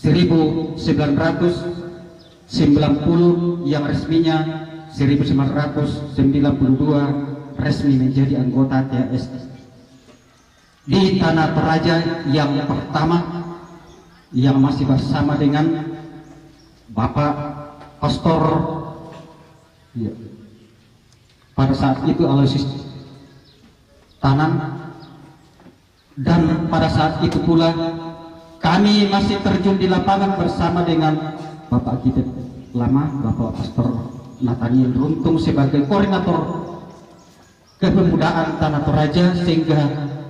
Speaker 18: 1990 yang resminya 1992 resmi menjadi anggota THS di Tanah Toraja yang pertama yang masih bersama dengan Bapak Pastor ya. Pada saat itu Aloysius Tanan dan pada saat itu pula kami masih terjun di lapangan bersama dengan Bapak kita lama Bapak Pastor Nathaniel Runtung sebagai koordinator kepemudaan Tanah Toraja sehingga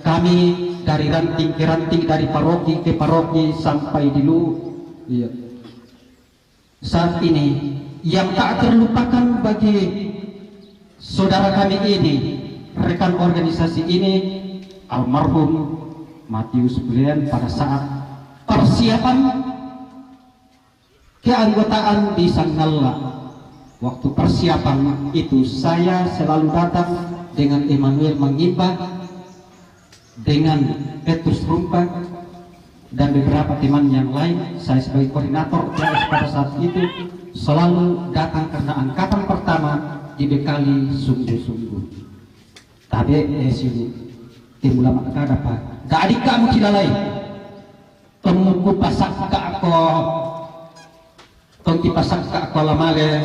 Speaker 18: kami dari ranting ke ranting dari paroki ke paroki sampai dulu ya. Saat ini yang tak terlupakan bagi saudara kami ini, rekan organisasi ini, almarhum Matius Bulean pada saat persiapan keanggotaan di Sanggala. Waktu persiapan itu saya selalu datang dengan Emmanuel Mangimba, dengan Petrus Rumpa, dan beberapa teman yang lain. Saya sebagai koordinator pada saat itu selalu datang karena angkatan pertama dibekali sungguh-sungguh. Tapi sini timula maka dapat. Dari kamu tidak lain. Temuku pasak ke aku, tongki pasak ke aku lamale,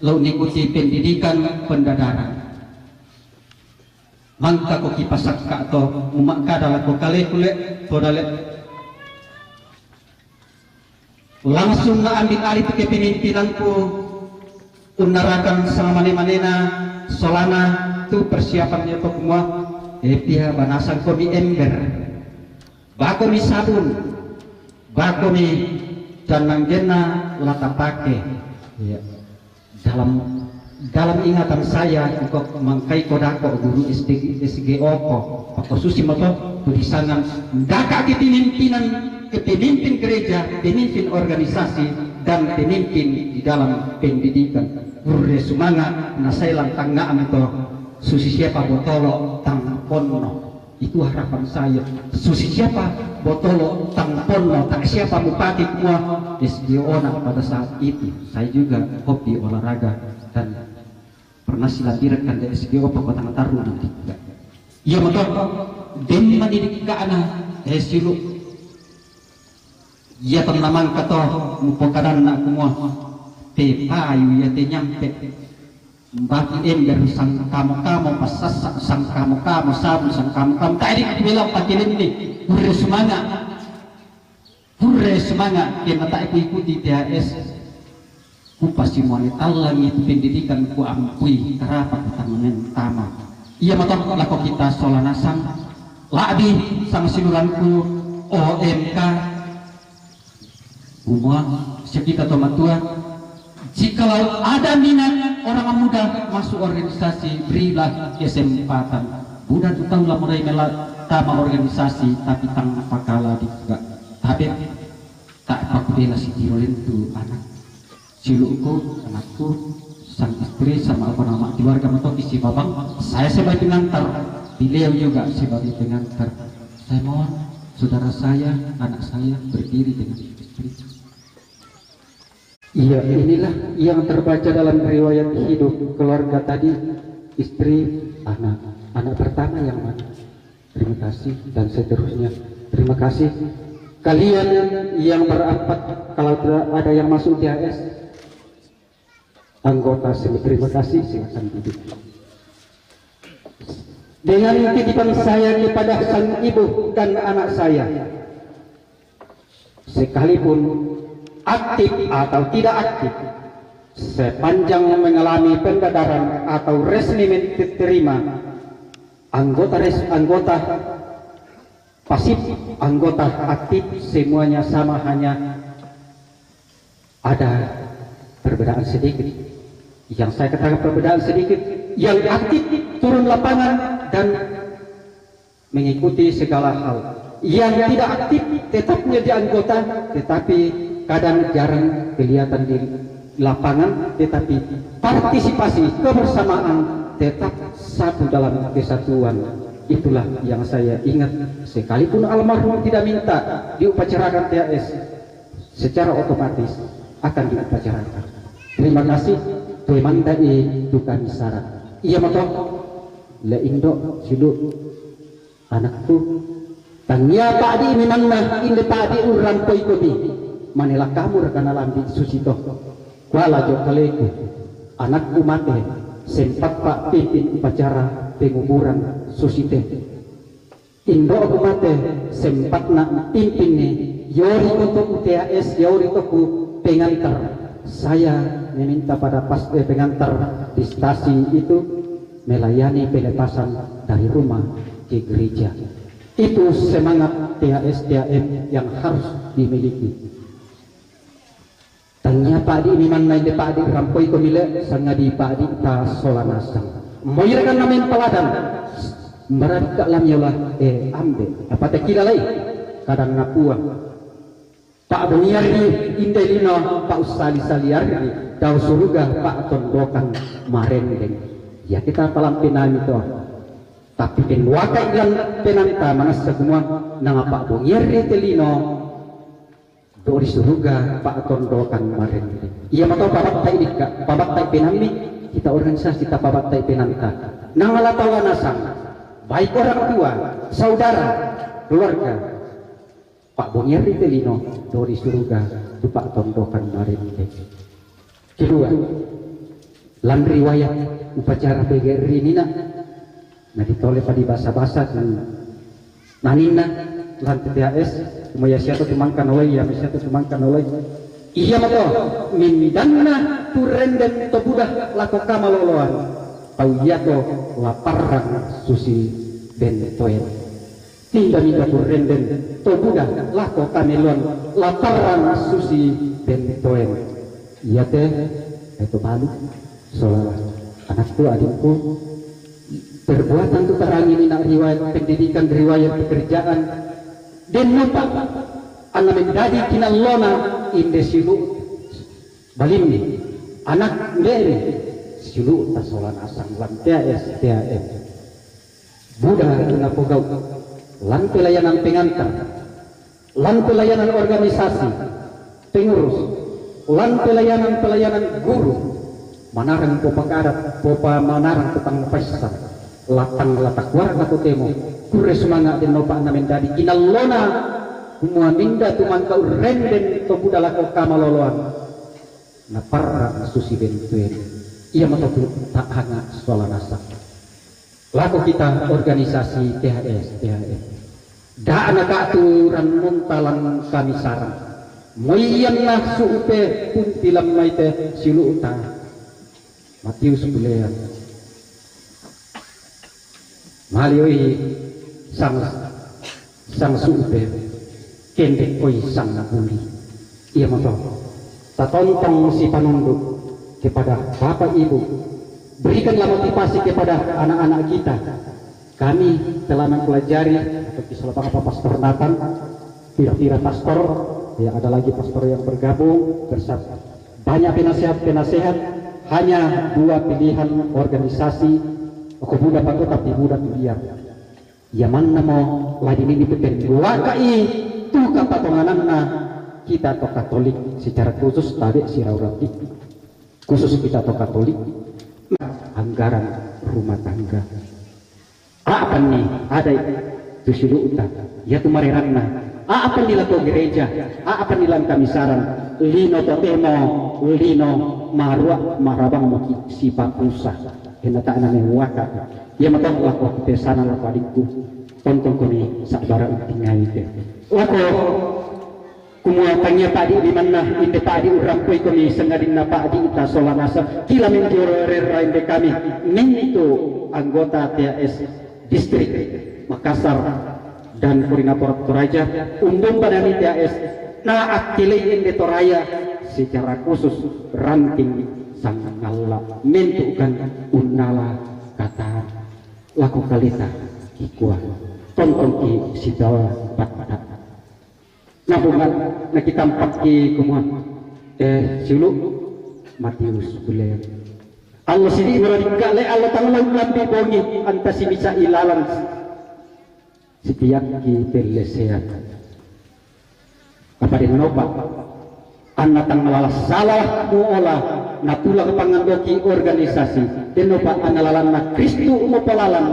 Speaker 18: lalu ikuti pendidikan pendadaran. Mangka ko kipasak ka to umakka dalam ko kali kulit podale langsung na ambil alih ke pemimpinanku unarakan sama manena solana tu persiapannya to semua pihak banasan komi ember bakomi sabun bakomi dan manggena lata pake ya. dalam ingatan saya kok mangkai kodako guru SG Oko Pak Susi moto tulisangan daka kepemimpinan gereja, pemimpin organisasi dan pemimpin di dalam pendidikan. Ure sumanga nasailan tangaan to susi siapa botolo tangponno. Itu harapan saya. Susi siapa botolo tangponno, tak siapa bupati semua SGO pada saat itu. Saya juga hobi olahraga dan pernah silaturahmi di SGO Kota Mataram nanti. Iya betul. Demi mendidik ke anak silu. Iya teman-teman kata mupokadan nak semua. Payu ya te nyampe. Bagi ember sang kamu pasasak sang kamu sabun sang kamu tadi bilang pakilin ini. Hurre semangat kita tak ikuti THS. Ku pasti mau talang itu pendidikan ku ampui terapat tangan tama. Iya matang laku kita solanasang ladi sang siluranku OMK semua sekitar tomatua. Jikalau ada minat orang muda masuk organisasi, berilah kesempatan. Budak tu tahulah mereka tama organisasi tapi tanpa kalah juga. Tapi tak aku bela si Tirolin tu anak siluku, anakku, sang istri sama apa nama keluarga mentok isi babang. Saya sebagai pengantar, beliau juga sebagai pengantar. Saya mohon saudara saya, anak saya berdiri dengan istri. Iya, inilah yang terbaca dalam riwayat hidup keluarga tadi, istri, anak pertama yang mana? Terima kasih dan seterusnya. Terima kasih kalian yang berapat. Kalau ada yang masuk THS, anggota sini, terima kasih, silakan duduk. Dengan titipan saya kepada sang ibu dan anak saya, sekalipun aktif atau tidak aktif, sepanjang mengalami pendadaran atau resmi diterima, anggota pasif, anggota aktif, semuanya sama, hanya ada perbedaan sedikit. Yang saya katakan perbedaan sedikit, yang aktif turun lapangan dan mengikuti segala hal. Yang tidak aktif tetap menjadi anggota, tetapi kadang jarang kelihatan di lapangan, tetapi partisipasi kebersamaan tetap satu dalam kesatuan. Itulah yang saya ingat. Sekalipun almarhum tidak minta diupacarakan THS, secara otomatis akan diupacarakan. Terima kasih. Tuhan dai duka misara. Iya mato le indo silu anakku tanya tadi minangna inde tadi uran poi kodi manila kamu rekana lambi susito kuala jo kaleku anakku mate sempat pak pimpin upacara penguburan susite indo aku mate sempat nak pimpin ni yori untuk THS yori untuk pengantar. Saya meminta pada pengantar di stasi itu melayani pelepasan dari rumah ke gereja. Itu semangat THS THM yang harus dimiliki. Tanya Pak Di memang naik Pak Di rampoi komile sangadi Pak Di ta solanasang. Moirakan namin paladan. Mereka lam yola ambe. Apa tekila lagi? Kadang ngapuang. Pak Buniardi Indelino, Pak Usali Saliardi, Dau Suruga, Pak Tondokan Marendeng. Ya kita palampinan itu. Tapi penwakai ilan penanta mana semua nama Pak Buniardi Indelino, Dori Suruga, Pak Tondokan Marendeng. Iya matau pabatai dika, pabatai penami kita organisasi kita pabatai penanta. Nangala tawanasang, baik orang tua, saudara, keluarga. Pak Buniardi Telino, Dori Suruga, Pak Tondokan Marende. Kedua, lan riwayat upacara PGRI Nina, nah ditoleh pada bahasa-bahasa nanina lan THS, maya siapa tumangkan oleh ya siapa tumangkan oleh Iya mato mindanna turenden to budah lako kamaloloan tau yato laparang susi bentoen tinda minda turenden to budah lako kamelon laparang susi bentoen iya teh itu balik soal anakku adikku perbuatan itu terangin nak riwayat pendidikan riwayat pekerjaan dan lupa anak menjadi kinalona inde silu balimni anak dari silu tasolan asang lantia STAM Buddha kena pegau lan pelayanan pengantar lan pelayanan organisasi pengurus lan pelayanan guru manarang popa karat popa manarang petang pesta latang latak warga kutemo kure semangat dan nopa na menjadi kinalona kumua minda tumangkau renden to buda lako kamaloloan na parra susi bentuen ia matotu tak hangat soal nasa lako kita organisasi THS THM da anak aturan muntalan kami sarang moyan nafsu upe pun tilam maite silu utang Matius Bulean Malioi sang suupe kendek koi sang nabuli ia moto tatontong si panunduk kepada bapak ibu berikanlah motivasi kepada anak-anak kita kami telah mempelajari atau kisah apa pastor Nathan tidak pastor ya ada lagi pastor yang bergabung bersama banyak penasehat hanya 2 pilihan organisasi aku budak aku tapi budak biar ya mana mau lagi ini pepen wakai tu kata tongananna kita to Katolik secara khusus tadi siraurati khusus kita to Katolik anggaran rumah tangga apa nih ada itu syuruta ya tu mareranna apa nilato gereja apa nilang kami saran lino totemo lino marwa marabang maki sifat usah hendak anak mewaka ia matang lako pesana lako adikku tonton kami sakbara utingai ke lako kumua tanya padi di mana inde padi urampoi kami sengadin na padi ita solanasa kila menjorera inde kami mintu anggota THS distrik Makassar dan koordinator Toraja umum pada THS na aktilai inde Toraya secara khusus ranting sang Allah mentukan unala kata laku kalita ikua tonton ki sidawa patpat nah bunga na kita empat ki kumuan silu Matius Bulean Allah sini meradikal Allah tangan lambi bongi antasi bisa ilalan setiap ki terlesehat apa din nopa anak tang malalas salah muolah natulang pangandoki organisasi denopa analalan na Kristu umopalalan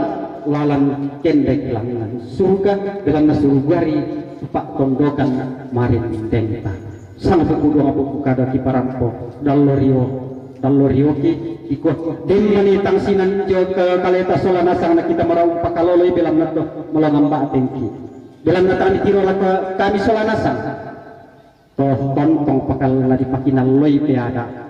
Speaker 18: lalan kendek langan surga dalam nasurugari pak kondokan marin intenta sama buku doa buku kada ki parampo dallorio ki ikut demani tangsinan jo ke kaleta solana sang kita meraung pakaloloi belam nato melangam ba tengki belam natani tiro laka kami solana sang toh tontong pakal ladi pakinal loi peada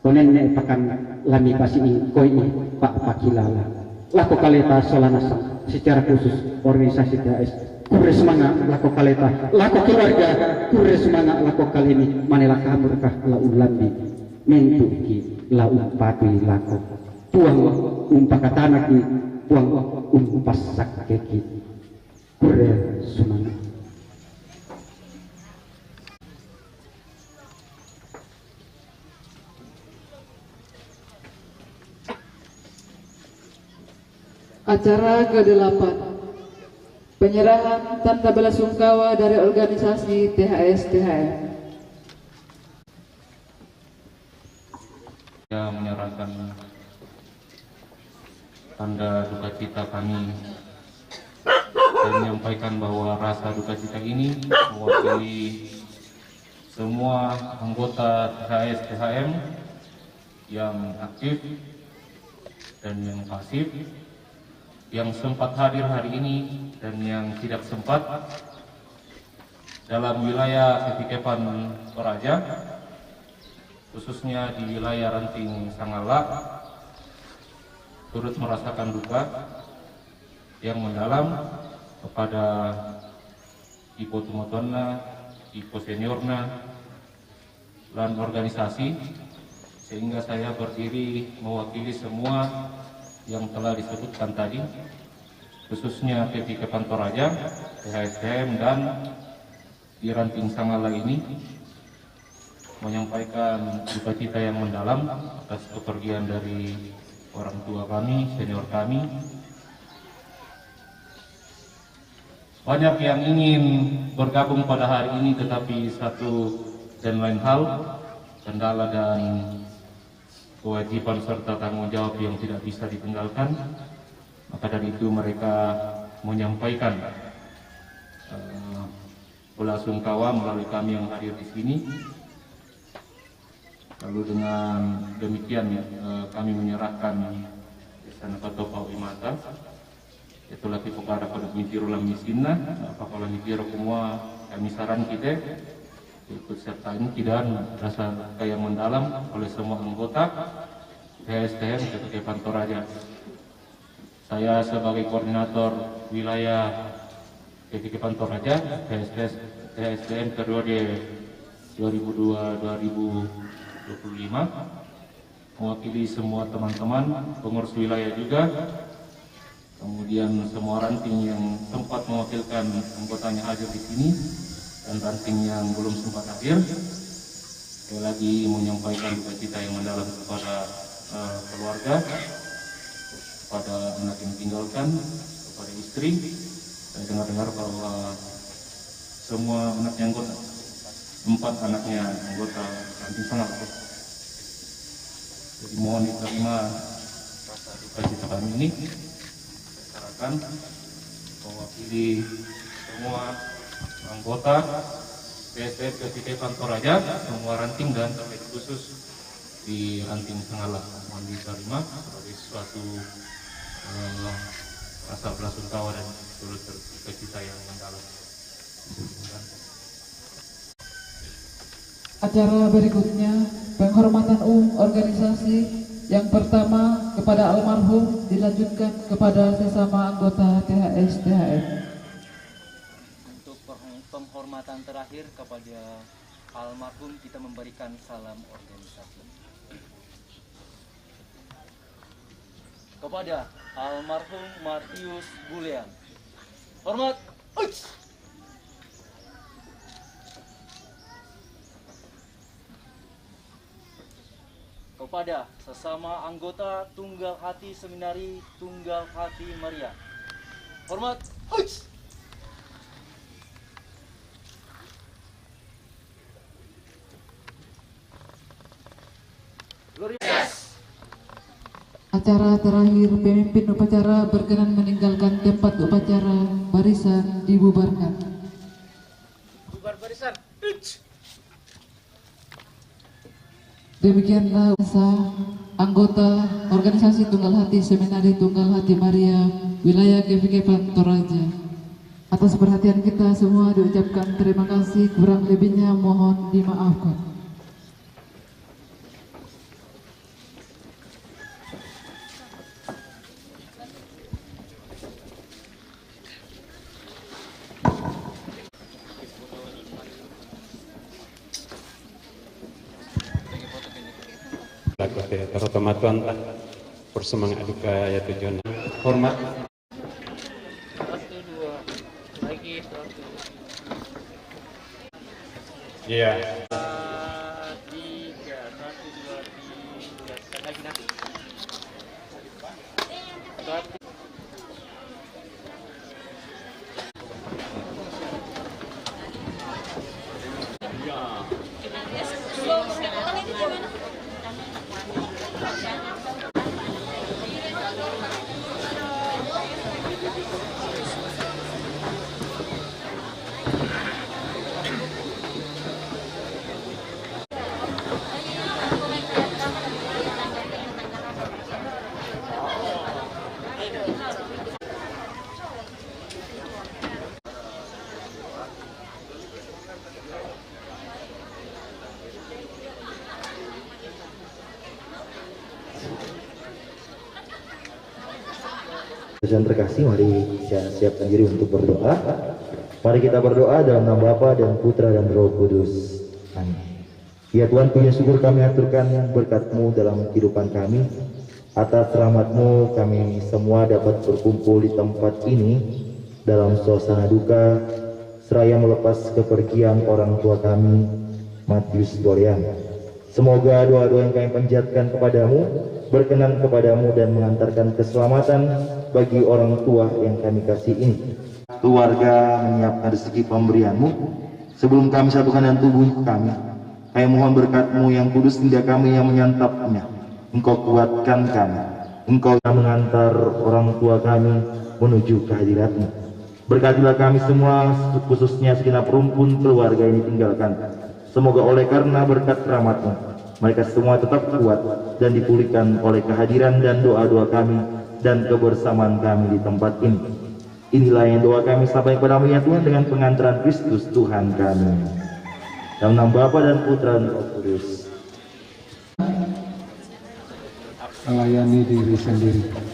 Speaker 18: konen ne pakan lami pasi koi pak pakilala lako kaleta solanasa secara khusus organisasi THS kure semangat lako kaleta lako keluarga kure semangat lako kalimi manela kamurkah la ulambi mentuki la umpati lako puang umpakatanaki puang umpasak keki kure semangat
Speaker 17: Acara ke-8 penyerahan tanda belasungkawa dari organisasi THS THM.
Speaker 19: Saya menyerahkan tanda duka cita kami dan menyampaikan bahwa rasa duka cita ini mewakili semua anggota THS THM yang aktif dan yang pasif, yang sempat hadir hari ini dan yang tidak sempat dalam wilayah Ketikepan Toraja khususnya di wilayah Ranting Sangalak, turut merasakan duka yang mendalam kepada Ibu Tumotonna, Ibu Seniorna, dan organisasi, sehingga saya berdiri mewakili semua yang telah disebutkan tadi, khususnya PPK Pantoraja, THSDM, dan di Ranting Sangala ini menyampaikan duka cita yang mendalam atas kepergian dari orang tua kami, senior kami. Banyak yang ingin bergabung pada hari ini, tetapi satu dan lain hal, kendala dan kewajiban serta tanggung jawab yang tidak bisa ditinggalkan, maka dari itu mereka menyampaikan belasungkawa melalui kami yang hadir di sini. Lalu dengan demikian kami menyerahkan Sana Patopau Imata itu lagi perkara pada mitiro lam misinna apakah mitiro semua kami saran kita ikut serta ini tidak rasa yang mendalam oleh semua anggota THSDM PPK Pantoraja. Saya sebagai koordinator wilayah PPK Pantoraja THSDM periode 2002-2025 mewakili semua teman-teman pengurus wilayah juga, kemudian semua ranting yang sempat mewakilkan anggotanya hadir di sini dan ranting yang belum sempat hadir. Sekali lagi menyampaikan duka cita yang mendalam kepada keluarga, kepada anak yang ditinggalkan, kepada istri. Saya dengar-dengar bahwa semua anaknya anggota, 4 anaknya anggota Ranting Sangalak. Jadi mohon diterima rasa duka cita kami ini. Saya mewakili semua anggota PSDM PPK Pantoraja, semua ranting dan terlebih khusus di Ranting Sangalak. Mohon diterima sebagai suatu rasa belasungkawa dan turut duka cita yang mendalam.
Speaker 17: Acara berikutnya, penghormatan organisasi. Yang pertama kepada almarhum, dilanjutkan kepada sesama anggota THSDM.
Speaker 16: Untuk penghormatan terakhir kepada almarhum, kita memberikan salam organisasi. Kepada almarhum Matius Bulian, hormat. Kepada sesama anggota Tunggal Hati Seminari Tunggal Hati Maria, hormat.
Speaker 17: Acara terakhir, pemimpin upacara berkenan meninggalkan tempat upacara, barisan dibubarkan.
Speaker 14: Bubar barisan.
Speaker 17: Demikianlah anggota organisasi Tunggal Hati Seminari Tunggal Hati Maria wilayah GPK Pantoraja. Atas perhatian kita semua diucapkan terima kasih, kurang lebihnya mohon dimaafkan.
Speaker 10: Terutama Tuhan bersemangat duka ya tujuan hormat.
Speaker 7: 1, 2 lagi 1.
Speaker 10: Iya.
Speaker 7: 3, 1, 2, 3 lagi nak. 1.
Speaker 20: Yang terkasih, mari siapkan diri untuk berdoa. Mari kita berdoa dalam nama Bapa dan Putra dan Roh Kudus. Amin. Ya Tuhan, puji syukur kami aturkan berkat-Mu dalam kehidupan kami. Atas rahmat-Mu kami semua dapat berkumpul di tempat ini dalam suasana duka, seraya melepas kepergian orang tua kami, Matius Dorian. Semoga doa-doa yang kami panjatkan kepadamu berkenan kepadamu dan mengantarkan keselamatan bagi orang tua yang kami kasih ini. Keluarga menyiapkan rezeki pemberianmu sebelum kami satukan dengan tubuh kami. Kami mohon berkat-Mu yang kudus hingga kami yang menyantapnya. Engkau kuatkan kami. Engkau yang mengantar orang tua kami menuju kehadirat-Mu. Berkatilah kami semua, khususnya segenap rumpun keluarga ini tinggalkan. Semoga oleh karena berkat rahmat-Mu, mereka semua tetap kuat dan dipulihkan oleh kehadiran dan doa-doa kami dan kebersamaan kami di tempat ini. Inilah yang doa kami sampai kepada-Mu ya Tuhan, dengan pengantaran Kristus Tuhan kami. Dalam nama Bapa dan Putra dan Roh Kudus.
Speaker 15: Melayani diri sendiri.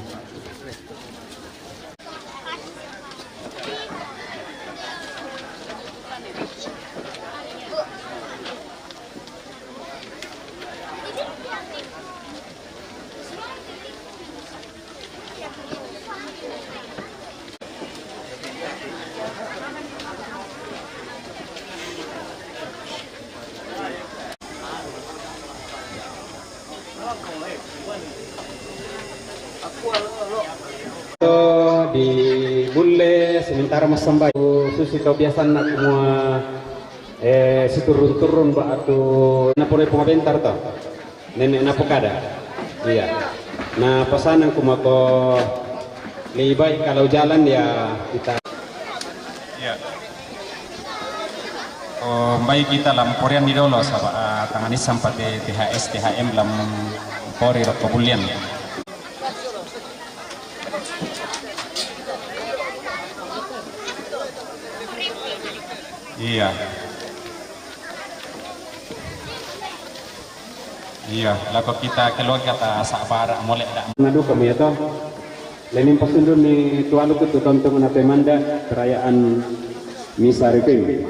Speaker 10: Di bulle sementara mas sampai susi kebiasaan nak semua turun batu napore pengabentar toh nenek napokada iya. Nah pesanan kumako lebih baik kalau jalan ya kita ya. Baik kita lamporian di dolo sama tangani sampai THS THM lam pori rokobulian ya. Iya. Iya, lalu kita keluar kata sabar molek dak. Ngadu kami itu. Lenin pasundu ni tualu ke tonton menate manda perayaan misa requiem.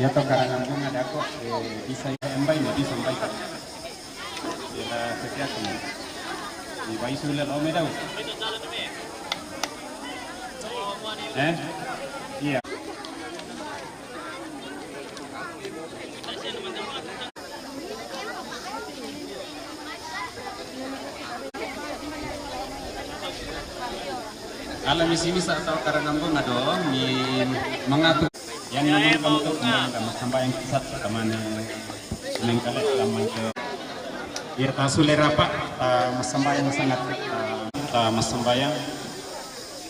Speaker 10: Ya toh karangan bunga ada kok bisa embai nih disampaikan. Ya setiap ini. Di bayi sulit om medau. Iya. Kalau misi-misi atau karangan bunga dong, mengatur yang memang untuk sampai yang kisah kemana menengkalet taman ke irta sulerapa masambayang sangat masambayang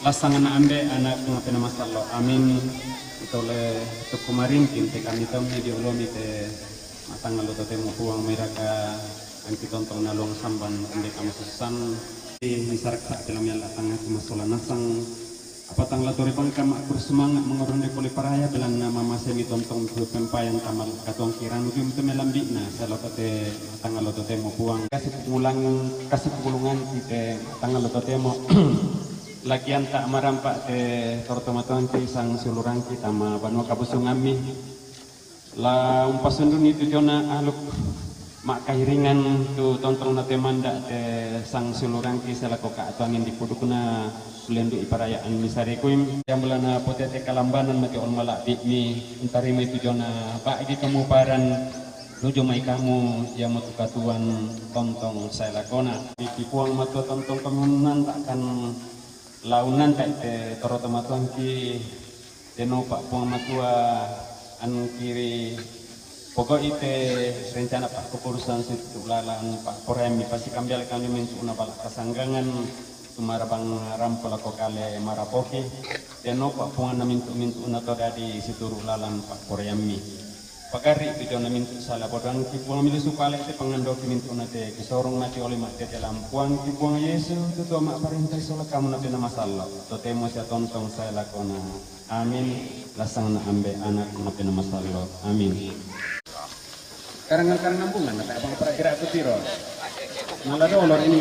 Speaker 10: lasangan ambe anak ngapena masallo amin itole to kemarin kinte kami tamne di ulomi te matang lalu tote mo puang mereka ang kitontong nalong samban ande kami susan di misarak sa dalam yang latang masalah nasang Apatang latori pangkamak bersemangat mengoroni poli paraya belan nama masa ini tontong pempayan tamal katuang kiran mungkin temelambik na salah kate tanggal lo temo puang kasih pengulungan kita tanggal lo temo lakian tak marampak te tortomatuan ti sang sulurang kita ma banua kabusung ami la umpasundun itu jona aluk mak kahiringan tu tontong na temanda te sang sulurang ki selaku kaatuangin di pudukna lendu iparayaan misarekuim yang belana potete kalambanan mati on malak mi entari mai tujona pak di kamu paran nuju mai kamu yang matu katuan tontong saya lakona di puang matu tontong kemunan takkan launan tak te toro tomatuan ki deno pak puang matua an kiri pokok ite rencana pak kepurusan situ lalan pak poremi pasti kambial kami mencuna balak kasanggangan marabang rampol ako kale marapoki deno pak pungan na mintu na to dadi situru lalan pak koreami pagari video na mintu sala bodang ki pungan milisu pale te pangando ki mintu na te kisorong mati oli mate dalam puang ki puang Yesu tutu mak parintay sola kamu na pina masalo to temo sia tontong saya lakona amin lasang na ambe anak na pina masalo amin karangan nambungan na abang para gerak putiro nalado olor ini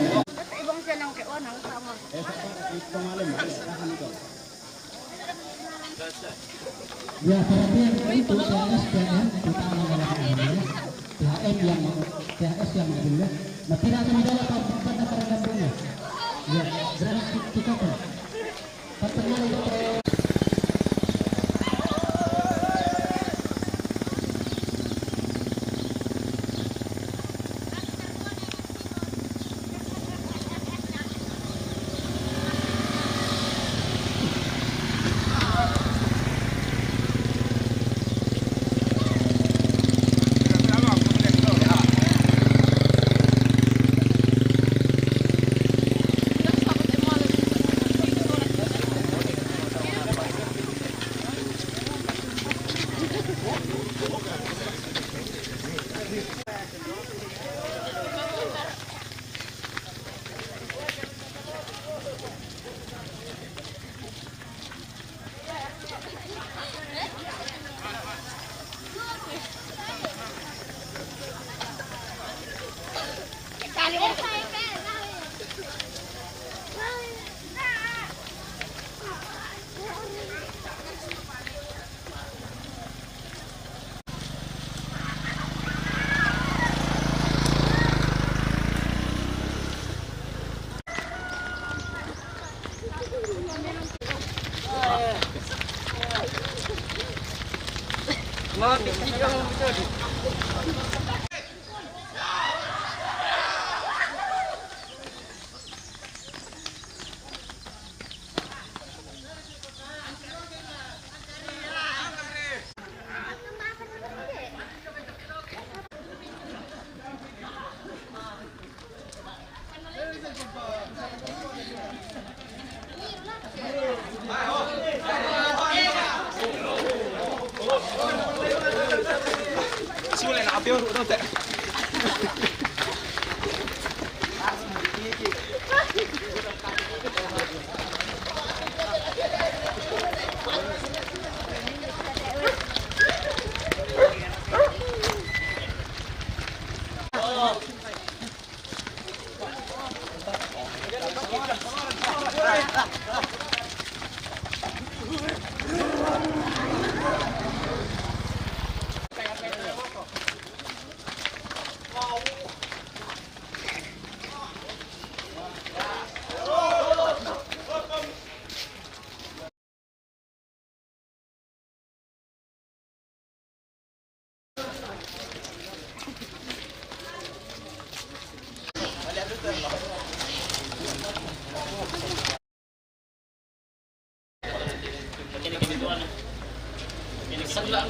Speaker 18: Ya, perhatian itu THS-THM utama THS yang dulu. Nah, tidak akan ada pada karangan. Ya, berarti kita kan. Pertemuan itu
Speaker 8: ini sebelah